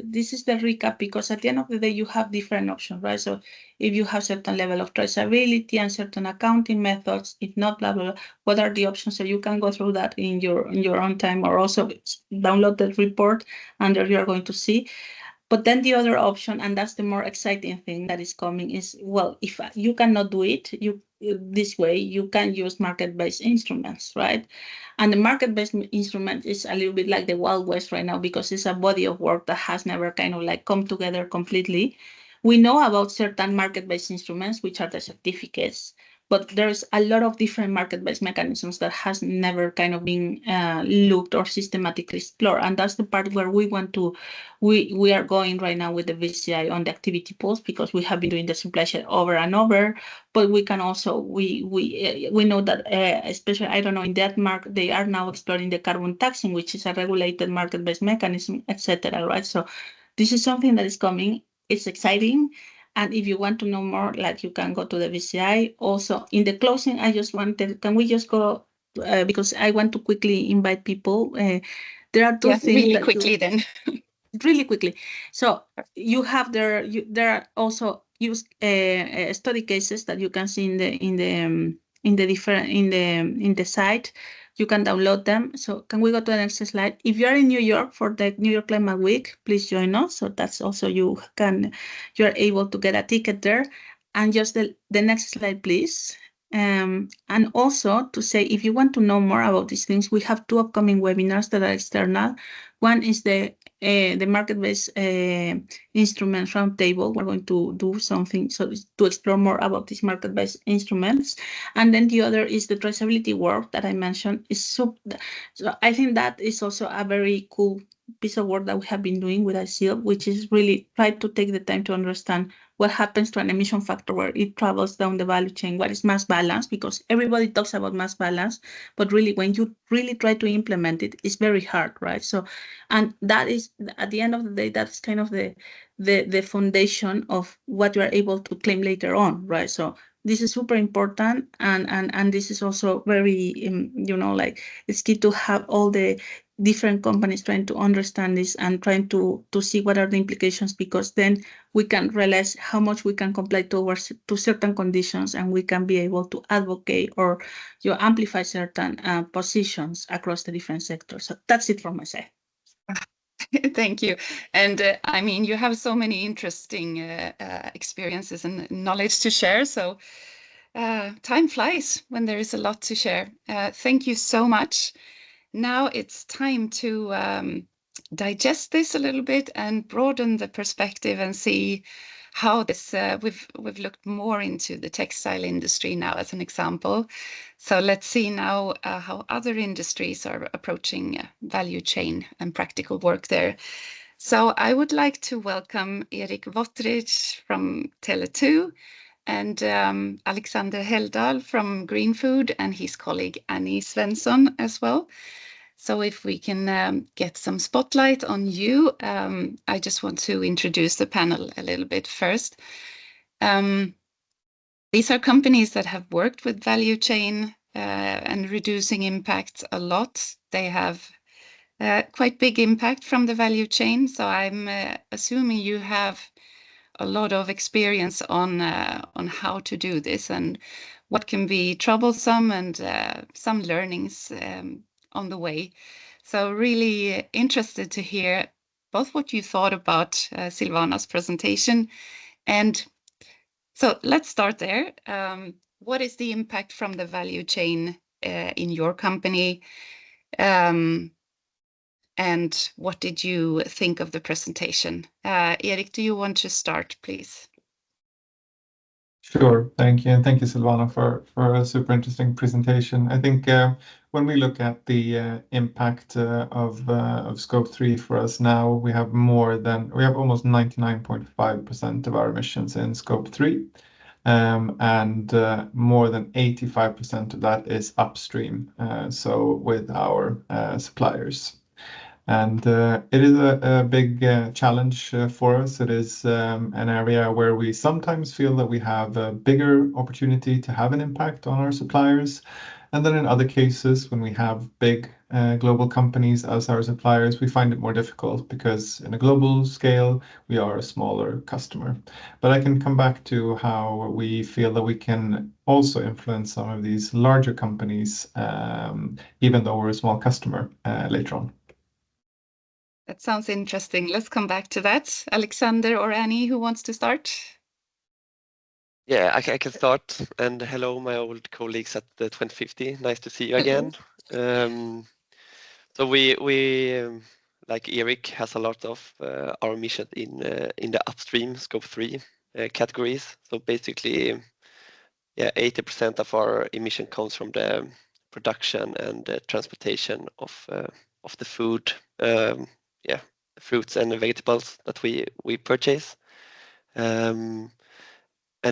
this is the recap, because at the end of the day you have different options, right? So if you have certain level of traceability and certain accounting methods, if not, blah blah blah, what are the options? So you can go through that in your own time, or also download the report, and there you are going to see. But then the other option, and that's the more exciting thing that is coming, is, well, if you cannot do it this way, you can use market-based instruments, right? And the market-based instrument is a little bit like the Wild West right now, because it's a body of work that has never kind of like come together completely. We know about certain market-based instruments, which are the certificates, but there's a lot of different market-based mechanisms that has never kind of been looked or systematically explored. And that's the part where we are going right now with the VCI on the activity pools, because we have been doing the supply chain over and over. But we can also, we know that, especially, I don't know, in Denmark, they are now exploring the carbon taxing, which is a regulated market-based mechanism, etc. Right? So this is something that is coming. It's exciting. And if you want to know more, like, you can go to the VCI. Also, in the closing, I just wanted, can we just go, because I want to quickly invite people. There are two things really quickly then. Really quickly. So you have there are also used study cases that you can see in the site. You can download them. So can we go to the next slide? If you are in New York for the New York Climate Week, please join us. So that's also you're able to get a ticket there. And just the next slide, please. And also to say, if you want to know more about these things, we have two upcoming webinars that are external. One is the market-based instrument roundtable. We're going to do something to explore more about these market-based instruments. And then the other is the traceability work that I mentioned. So I think that is also a very cool piece of work that we have been doing with ICIL, which is really try to take the time to understand what happens to an emission factor where it travels down the value chain, what is mass balance, because everybody talks about mass balance, but really when you really try to implement it, it's very hard, right? So, and that is, at the end of the day, that's kind of the foundation of what you are able to claim later on, right? So this is super important, and this is also very, like, it's key to have all the different companies trying to understand this and trying to see what are the implications, because then we can realize how much we can comply to certain conditions, and we can be able to advocate or amplify certain positions across the different sectors. So that's it from my side. Thank you. And I mean, you have so many interesting experiences and knowledge to share. So time flies when there is a lot to share. Thank you so much. Now it's time to digest this a little bit and broaden the perspective and see how this, we've looked more into the textile industry now as an example. So let's see now how other industries are approaching value chain and practical work there. So I would like to welcome Erik Wottrich from Tele2 and Alexander Heldahl from Green Food and his colleague Annie Svensson as well. So if we can get some spotlight on you, I just want to introduce the panel a little bit first. These are companies that have worked with value chain and reducing impact a lot. They have quite big impact from the value chain. So I'm assuming you have a lot of experience on how to do this and what can be troublesome and some learnings on the way. So really interested to hear both what you thought about Silvana's presentation. And so let's start there. What is the impact from the value chain in your company? And what did you think of the presentation? Erik, do you want to start, please? Sure, thank you. And thank you, Silvana, for a super interesting presentation. I think when we look at the impact of Scope 3 for us now, we have almost 99.5% of our emissions in Scope 3. And more than 85% of that is upstream, so with our suppliers. And it is a big challenge for us. It is an area where we sometimes feel that we have a bigger opportunity to have an impact on our suppliers. And then in other cases, when we have big global companies as our suppliers, we find it more difficult because in a global scale, we are a smaller customer. But I can come back to how we feel that we can also influence some of these larger companies, even though we're a small customer later on. That sounds interesting. Let's come back to that. Alexander or Annie, who wants to start? Yeah, I can start. And hello, my old colleagues at the 2050. Nice to see you again. So we like Erik, has a lot of our emissions in the upstream Scope 3 categories. So basically, yeah, 80% of our emission comes from the production and transportation of the food, fruits and vegetables that we purchase. And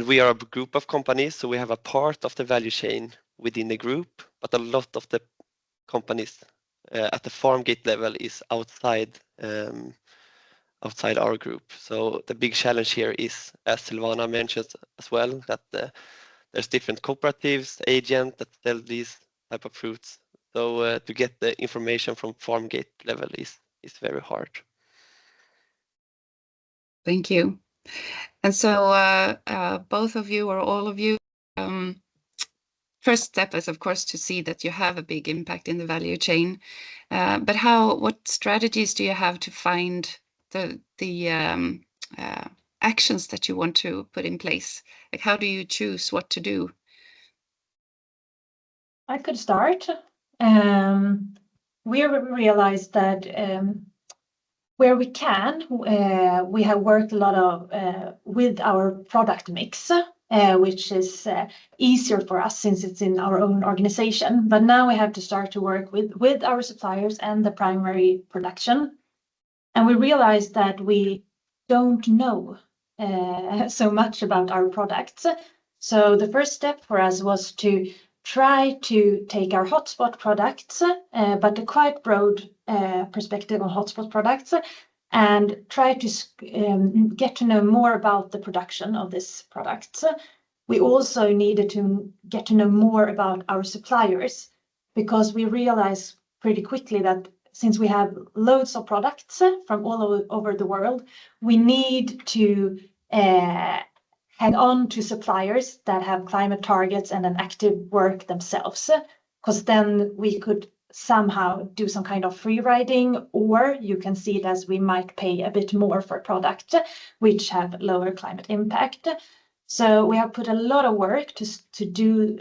we are a group of companies, so we have a part of the value chain within the group, but a lot of the companies at the farm gate level is outside our group. So the big challenge here is, as Silvana mentioned as well, that there's different cooperatives, agents that sell these type of fruits. So to get the information from farm gate level is very hard. Thank you. And so both of you or all of you, first step is, of course, to see that you have a big impact in the value chain. But what strategies do you have to find the actions that you want to put in place? Like, how do you choose what to do? I could start. We realized that where we can, we have worked a lot with our product mix, which is easier for us since it's in our own organization. But now we have to start to work with our suppliers and the primary production. And we realized that we don't know so much about our products. So the first step for us was to try to take our hotspot products, but a quite broad perspective on hotspot products, and try to get to know more about the production of these products. We also needed to get to know more about our suppliers, because we realized pretty quickly that since we have loads of products from all over the world, we need to hang on to suppliers that have climate targets and an active work themselves, because then we could somehow do some kind of free riding, or you can see it as we might pay a bit more for product which have lower climate impact. So we have put a lot of work to do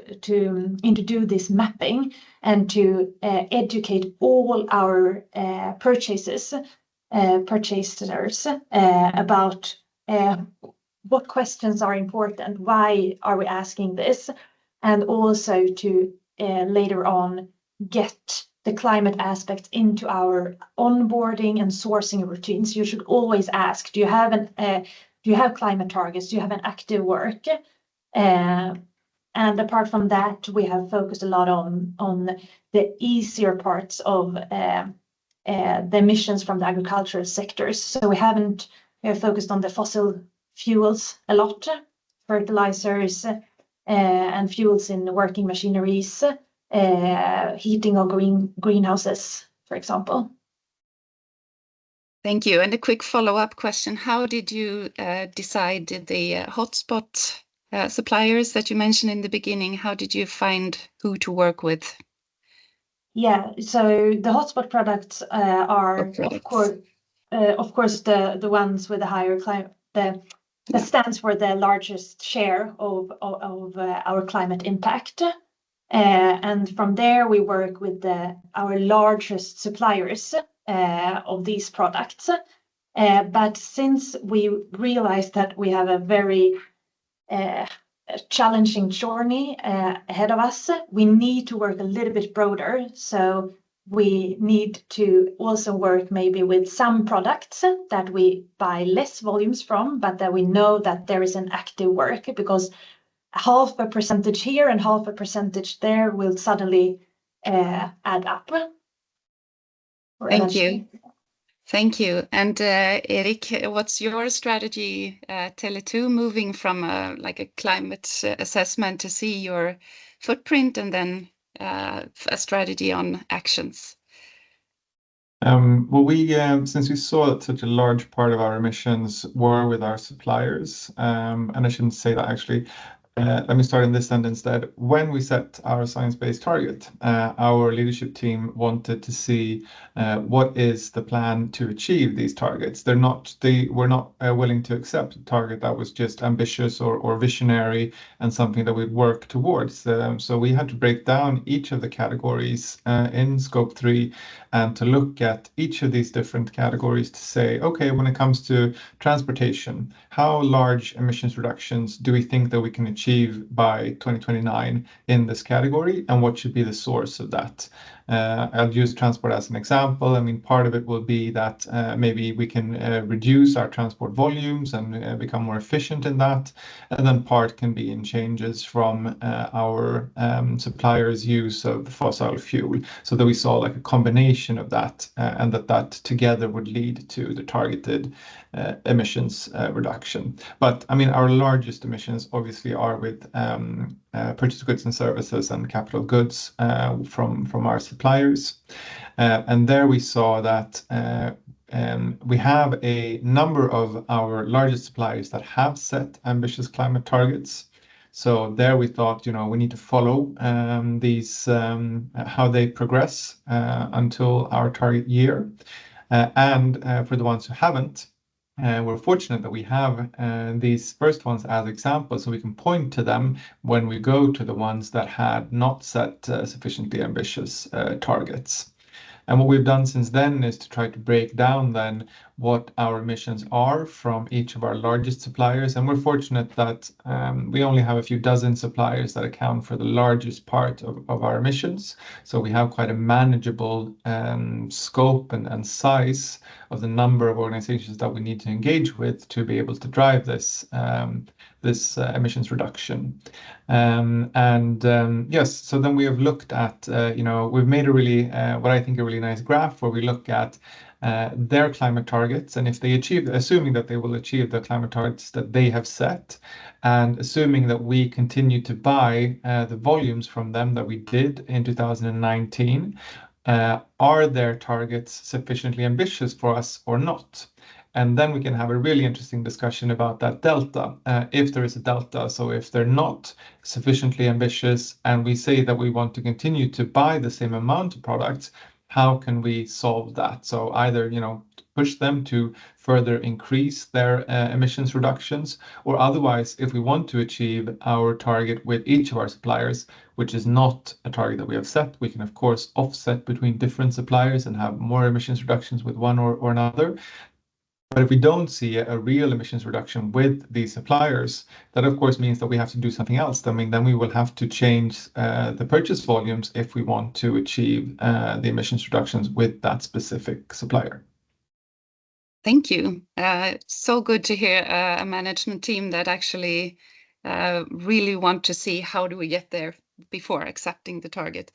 this mapping and to educate all our purchasers about what questions are important, why are we asking this, and also to later on get the climate aspect into our onboarding and sourcing routines. You should always ask, do you have climate targets? Do you have an active work? And apart from that, we have focused a lot on the easier parts of the emissions from the agricultural sectors. So we have focused on the fossil fuels a lot, fertilizers and fuels in working machineries, heating of greenhouses, for example. Thank you. And a quick follow-up question. How did you decide the hotspot suppliers that you mentioned in the beginning? How did you find who to work with? Yeah, so the hotspot products are, of course, the ones with the higher climate, that stands for the largest share of our climate impact. And from there, we work with our largest suppliers of these products. But since we realized that we have a very challenging journey ahead of us, we need to work a little bit broader. So we need to also work maybe with some products that we buy less volumes from, but that we know that there is an active work, because 0.5% here and 0.5% there will suddenly add up. Thank you. Thank you. And Erik, what's your strategy, Tele2, moving from like a climate assessment to see your footprint and then a strategy on actions? Well, since we saw that such a large part of our emissions were with our suppliers, and I shouldn't say that actually. Let me start in this sentence instead. When we set our science-based target, our leadership team wanted to see what is the plan to achieve these targets. They were not willing to accept a target that was just ambitious or visionary and something that we'd work towards. So we had to break down each of the categories in Scope 3 and to look at each of these different categories to say, okay, when it comes to transportation, how large emissions reductions do we think that we can achieve by 2029 in this category, and what should be the source of that? I'll use transport as an example. I mean, part of it will be that maybe we can reduce our transport volumes and become more efficient in that. And then part can be in changes from our suppliers' use of fossil fuel, so that we saw like a combination of that and that together would lead to the targeted emissions reduction. But I mean, our largest emissions obviously are with purchased goods and services and capital goods from our suppliers. And there we saw that we have a number of our largest suppliers that have set ambitious climate targets. So there we thought, we need to follow these, how they progress until our target year. And for the ones who haven't, we're fortunate that we have these first ones as examples, so we can point to them when we go to the ones that had not set sufficiently ambitious targets. And what we've done since then is to try to break down then what our emissions are from each of our largest suppliers. And we're fortunate that we only have a few dozen suppliers that account for the largest part of our emissions. So we have quite a manageable scope and size of the number of organizations that we need to engage with to be able to drive this emissions reduction. Yes, so then we have looked at, we've made a really, what I think a really nice graph where we look at their climate targets, and if they assuming that they will achieve the climate targets that they have set, and assuming that we continue to buy the volumes from them that we did in 2019, are their targets sufficiently ambitious for us or not? And then we can have a really interesting discussion about that delta, if there is a delta. So if they're not sufficiently ambitious and we say that we want to continue to buy the same amount of products, how can we solve that? So either, push them to further increase their emissions reductions, or otherwise, if we want to achieve our target with each of our suppliers, which is not a target that we have set, we can of course offset between different suppliers and have more emissions reductions with one or another. But if we don't see a real emissions reduction with these suppliers, that of course means that we have to do something else. I mean, then we will have to change the purchase volumes if we want to achieve the emissions reductions with that specific supplier. Thank you. So good to hear a management team that actually really want to see how do we get there before accepting the target.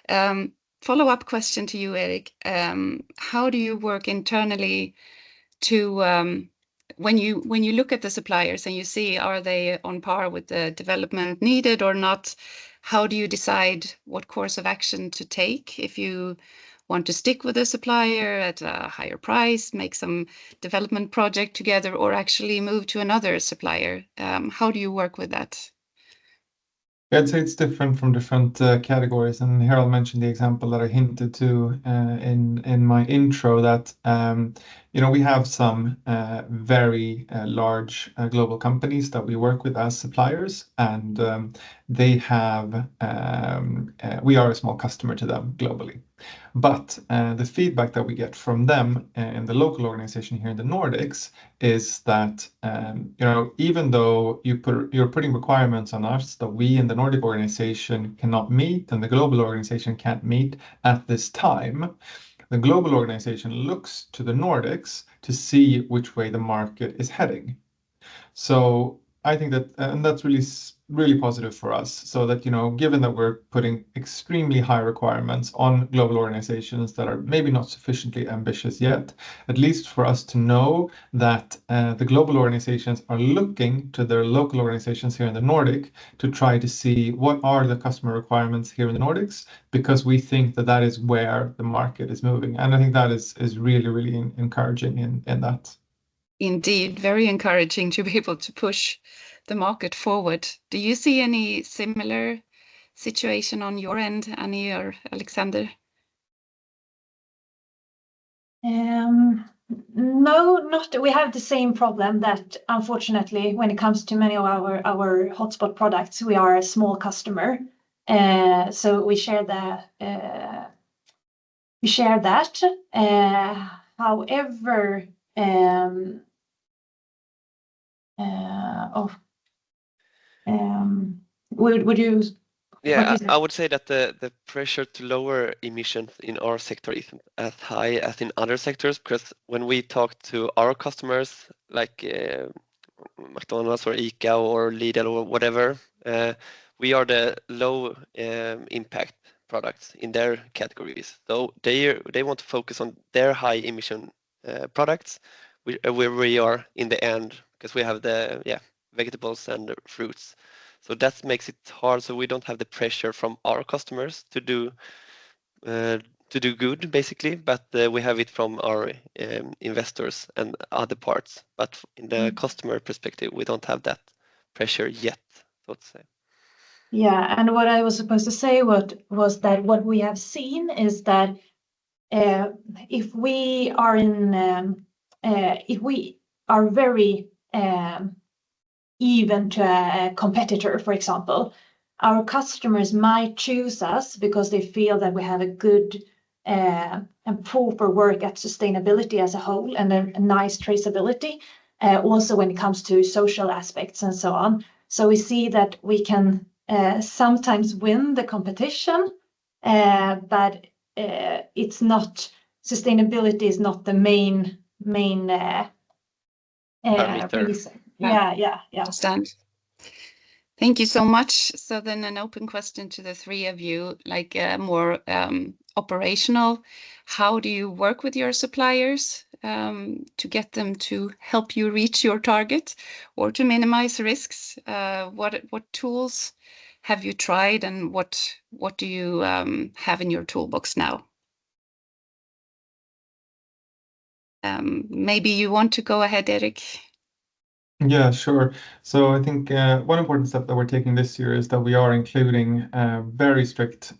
Follow-up question to you, Erik. How do you work internally to when you look at the suppliers and you see are they on par with the development needed or not? How do you decide what course of action to take if you want to stick with a supplier at a higher price, make some development project together, or actually move to another supplier? How do you work with that? I'd say it's different from different categories, and here I'll mention the example that I hinted to in my intro that we have some very large global companies that we work with as suppliers, and they have we are a small customer to them globally. But the feedback that we get from them in the local organization here in the Nordics is that even though you're putting requirements on us that we in the Nordic organization cannot meet and the global organization can't meet at this time, the global organization looks to the Nordics to see which way the market is heading. So I think that, and that's really positive for us. So that, given that we're putting extremely high requirements on global organizations that are maybe not sufficiently ambitious yet, at least for us to know that the global organizations are looking to their local organizations here in the Nordic to try to see what are the customer requirements here in the Nordics, because we think that is where the market is moving. And I think that is really, really encouraging in that. Indeed, very encouraging to be able to push the market forward. Do you see any similar situation on your end, Annie or Alexander? No, not. We have the same problem that unfortunately, when it comes to many of our hotspot products, we are a small customer. So we share that. However, would you? Yeah, I would say that the pressure to lower emissions in our sector isn't as high as in other sectors, because when we talk to our customers, like McDonald's or ICA or Lidl or whatever, we are the low impact products in their categories. So they want to focus on their high emission products, where we are in the end, because we have the vegetables and fruits. So that makes it hard. So we don't have the pressure from our customers to do good, basically, but we have it from our investors and other parts. But in the customer perspective, we don't have that pressure yet, so to say. Yeah, and what I was supposed to say was that what we have seen is that if we are very even to a competitor, for example, our customers might choose us because they feel that we have a good and proper work at sustainability as a whole and a nice traceability, also when it comes to social aspects and so on. So we see that we can sometimes win the competition, but it's not, sustainability is not the main reason. Yeah. Understand. Thank you so much. So then an open question to the three of you, like more operational. How do you work with your suppliers to get them to help you reach your target or to minimize risks? What tools have you tried, and what do you have in your toolbox now? Maybe you want to go ahead, Erik. Yeah, sure. So I think one important step that we're taking this year is that we are including very strict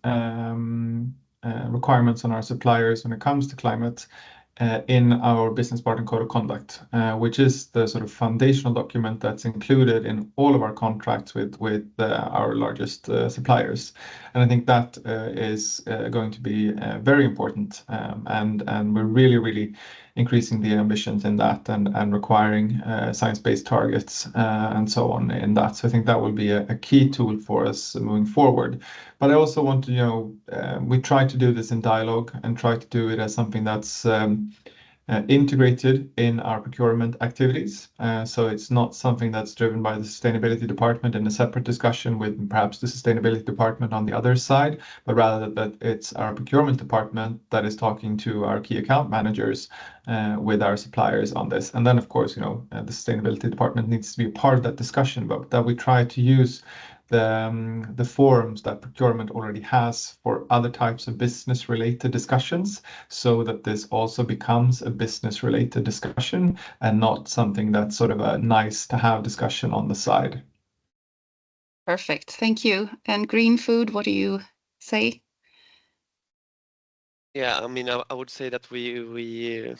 requirements on our suppliers when it comes to climate in our business partner code of conduct, which is the sort of foundational document that's included in all of our contracts with our largest suppliers. And I think that is going to be very important, and we're really increasing the ambitions in that and requiring science-based targets and so on in that. So I think that will be a key tool for us moving forward. But I also want to, we try to do this in dialogue and try to do it as something that's integrated in our procurement activities. So it's not something that's driven by the sustainability department in a separate discussion with perhaps the sustainability department on the other side, but rather that it's our procurement department that is talking to our key account managers with our suppliers on this. And then, of course, the sustainability department needs to be a part of that discussion, but that we try to use the forums that procurement already has for other types of business-related discussions, so that this also becomes a business-related discussion and not something that's sort of a nice-to-have discussion on the side. Perfect. Thank you. And green food, what do you say? Yeah, I mean, I would say that we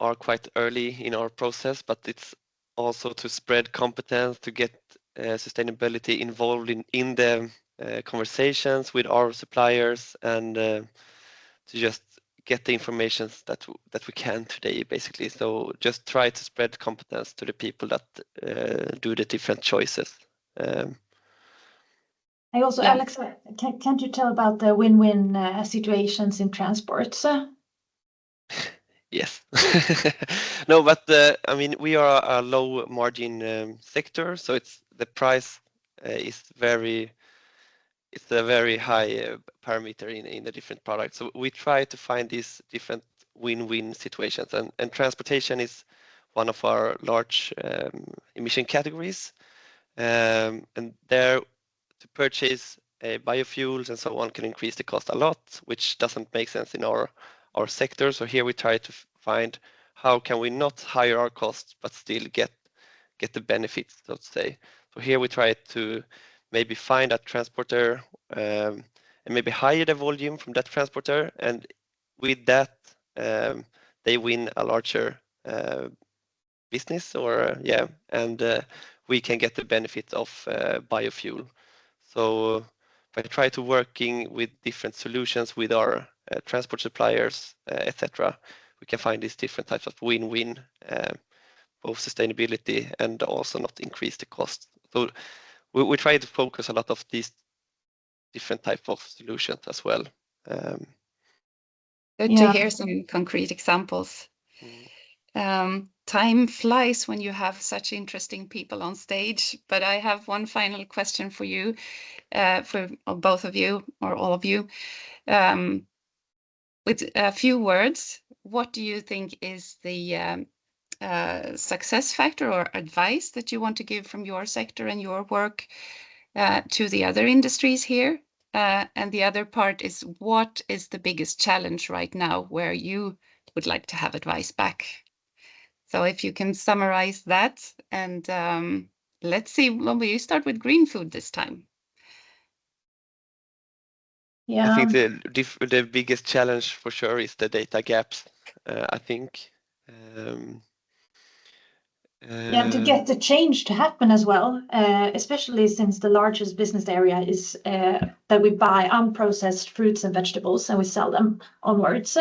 are quite early in our process, but it's also to spread competence, to get sustainability involved in the conversations with our suppliers, and to just get the information that we can today, basically. So just try to spread competence to the people that do the different choices. I also, Yeah. Alex, can't you tell about the win-win situations in transports? Yes. No, but I mean, we are a low margin sector, so it's the price is it's a very high parameter in the different products. So we try to find these different win-win situations, and transportation is one of our large emission categories. And there, to purchase biofuels and so on can increase the cost a lot, which doesn't make sense in our sector. So here we try to find how can we not higher our costs but still get the benefits, so to say. So here we try to maybe find a transporter and maybe hire the volume from that transporter, and with that they win a larger business, or and we can get the benefit of biofuel. So if I try to working with different solutions with our transport suppliers, etc., we can find these different types of win-win, both sustainability and also not increase the cost. So we try to focus a lot of these different type of solutions as well. Good to hear some concrete examples. Time flies when you have such interesting people on stage, but I have one final question for you, for both of you or all of you. With a few words, what do you think is the success factor or advice that you want to give from your sector and your work to the other industries here? And the other part is, what is the biggest challenge right now where you would like to have advice back? So if you can summarize that, and let's see, we start with green food this time. Yeah. I think the biggest challenge for sure is the data gaps. I think. And to get the change to happen as well, especially since the largest business area is that we buy unprocessed fruits and vegetables and we sell them onwards.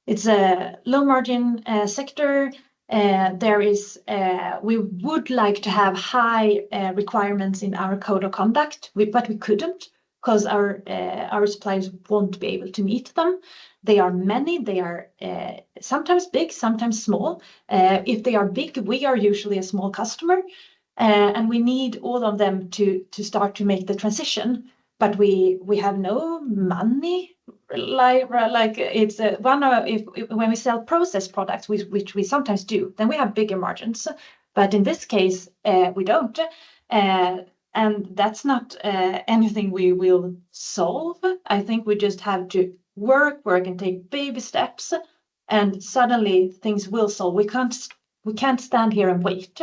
It's a low margin sector. We would like to have high requirements in our code of conduct, but we couldn't, because our suppliers won't be able to meet them. They are many. They are sometimes big, sometimes small. If they are big, we are usually a small customer, and we need all of them to start to make the transition. But we have no money. Like it's when we sell processed products, which we sometimes do, then we have bigger margins. But in this case, we don't. And that's not anything we will solve. I think we just have to work and take baby steps and suddenly things will solve. We can't stand here and wait.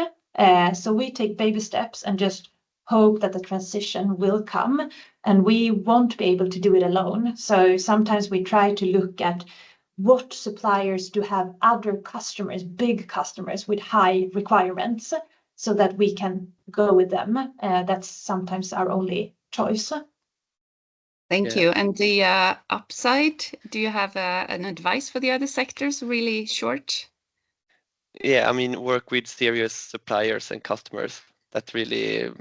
So we take baby steps and just hope that the transition will come, and we won't be able to do it alone. So sometimes we try to look at what suppliers do have other customers, big customers with high requirements, so that we can go with them. That's sometimes our only choice. Thank you. And the upside, do you have an advice for the other sectors, really short? Yeah, I mean, work with serious suppliers and customers that really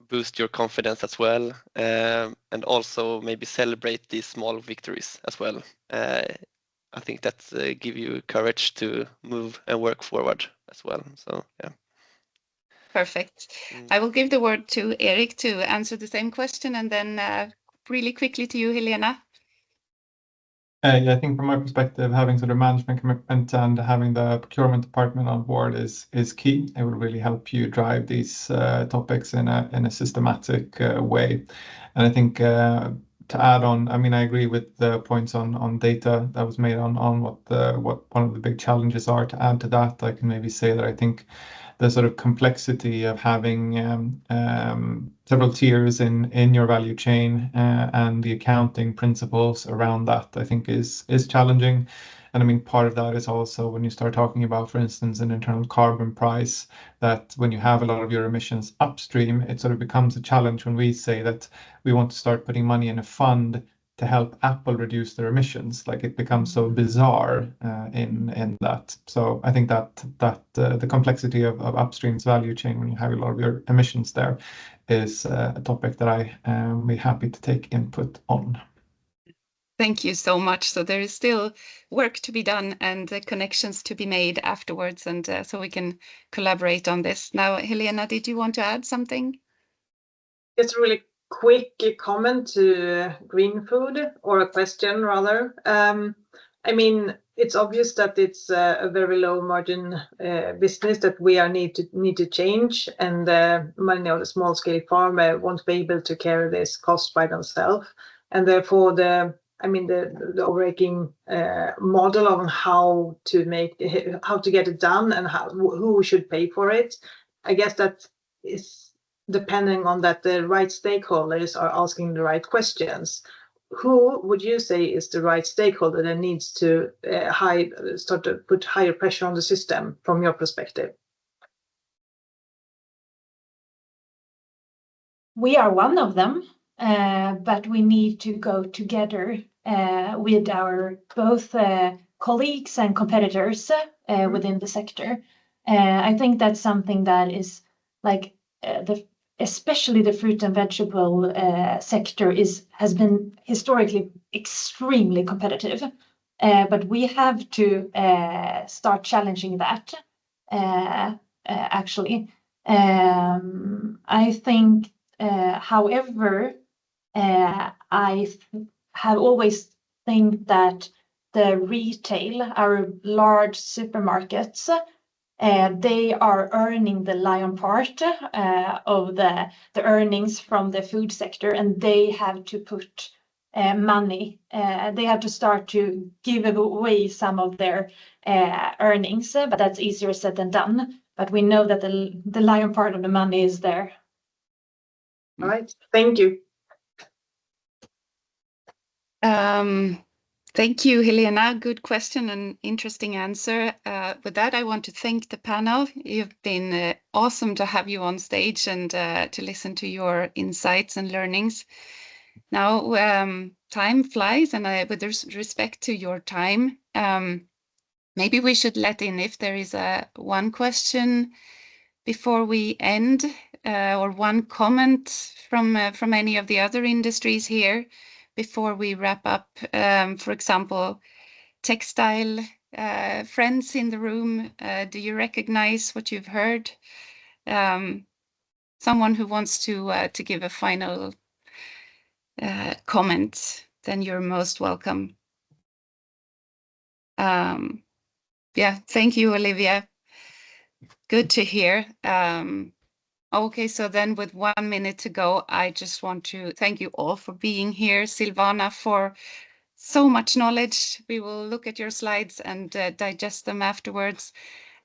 boost your confidence as well. And also maybe celebrate these small victories as well. I think that give you courage to move and work forward as well. So, yeah. Perfect. I will give the word to Erik to answer the same question, and then really quickly to you, Helena. Yeah, I think from my perspective, having sort of management commitment and having the procurement department on board is key. It will really help you drive these topics in a systematic way. And I think to add on, I mean, I agree with the points on data that was made on what one of the big challenges are. To add to that, I can maybe say that I think the sort of complexity of having several tiers in your value chain and the accounting principles around that, I think is challenging. And I mean, part of that is also when you start talking about, for instance, an internal carbon price, that when you have a lot of your emissions upstream, it sort of becomes a challenge when we say that we want to start putting money in a fund to help Apple reduce their emissions. Like, it becomes so bizarre in that. So I think that the complexity of upstream's value chain, when you have a lot of your emissions there, is a topic that I am be happy to take input on. Thank you so much. So there is still work to be done and connections to be made afterwards, and so we can collaborate on this. Now, Helena, did you want to add something? Just a really quick comment to green food, or a question rather. I mean, it's obvious that it's a very low margin business that we need to change, and many of the small scale farmer won't be able to carry this cost by themselves, and therefore the overarching model on how to get it done and who should pay for it, I guess that is depending on that the right stakeholders are asking the right questions. Who would you say is the right stakeholder that needs to start to put higher pressure on the system from your perspective? We are one of them, but we need to go together with our both colleagues and competitors within the sector. I think that's something that is like especially the fruit and vegetable sector has been historically extremely competitive, but we have to start challenging that. Actually, I think. However, I have always think that the retail, our large supermarkets, they are earning the lion part of the earnings from the food sector, and they have to put money. They have to start to give away some of their earnings, but that's easier said than done. But we know that the lion part of the money is there. All right, thank you. Thank you, Helena. Good question and interesting answer. With that, I want to thank the panel. You've been awesome to have you on stage and to listen to your insights and learnings. Now, time flies, and with respect to your time, maybe we should let in if there is one question before we end, or one comment from any of the other industries here before we wrap up. For example, textile friends in the room, do you recognize what you've heard? Someone who wants to give a final comment, then you're most welcome. Yeah, thank you, Olivia. Good to hear. Okay, so then with 1 minute to go, I just want to thank you all for being here. Silvana for so much knowledge. We will look at your slides and digest them afterwards.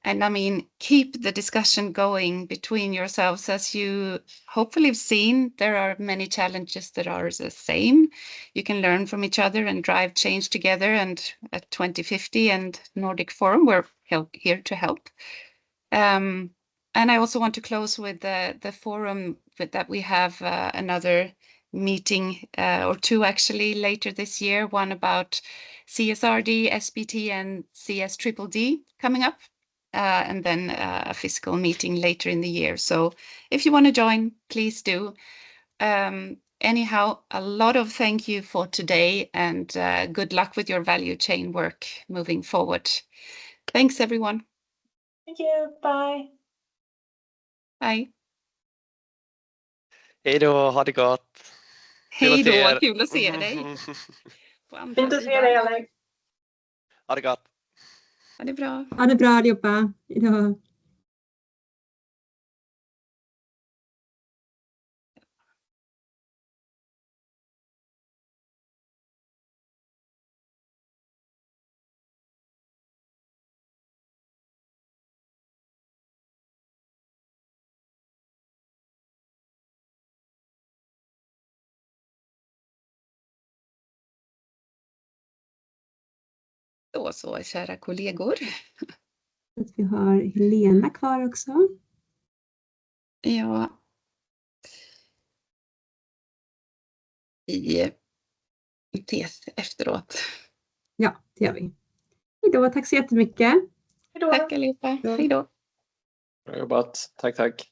And I mean, keep the discussion going between yourselves. As you hopefully have seen, there are many challenges that are the same. You can learn from each other and drive change together. And at 2050 and Nordic Forum, we're here to help. And I also want to close with the forum that we have another meeting or two actually later this year, one about CSRD, SBT and CS-DDD coming up, and then a physical meeting later in the year. So if you want to join, please do. Anyhow, a lot of thank you for today, and good luck with your value chain work moving forward. Thanks, everyone. Thank you. Bye. Bye. Hej då, ha det gott. Hej då, kul att se dig. På andra Fint att se sidan. dig, Alex. Ha det gott. Ha det bra. Ha det bra allihopa. Hejdå. Då så, kära kollegor. Att vi har Helena kvar också. Ja. Vi ses efteråt. Ja, det gör vi. Hejdå, tack så jättemycket. Hej då. Tack allihopa. Hej då. Bra jobbat. Tack, tack.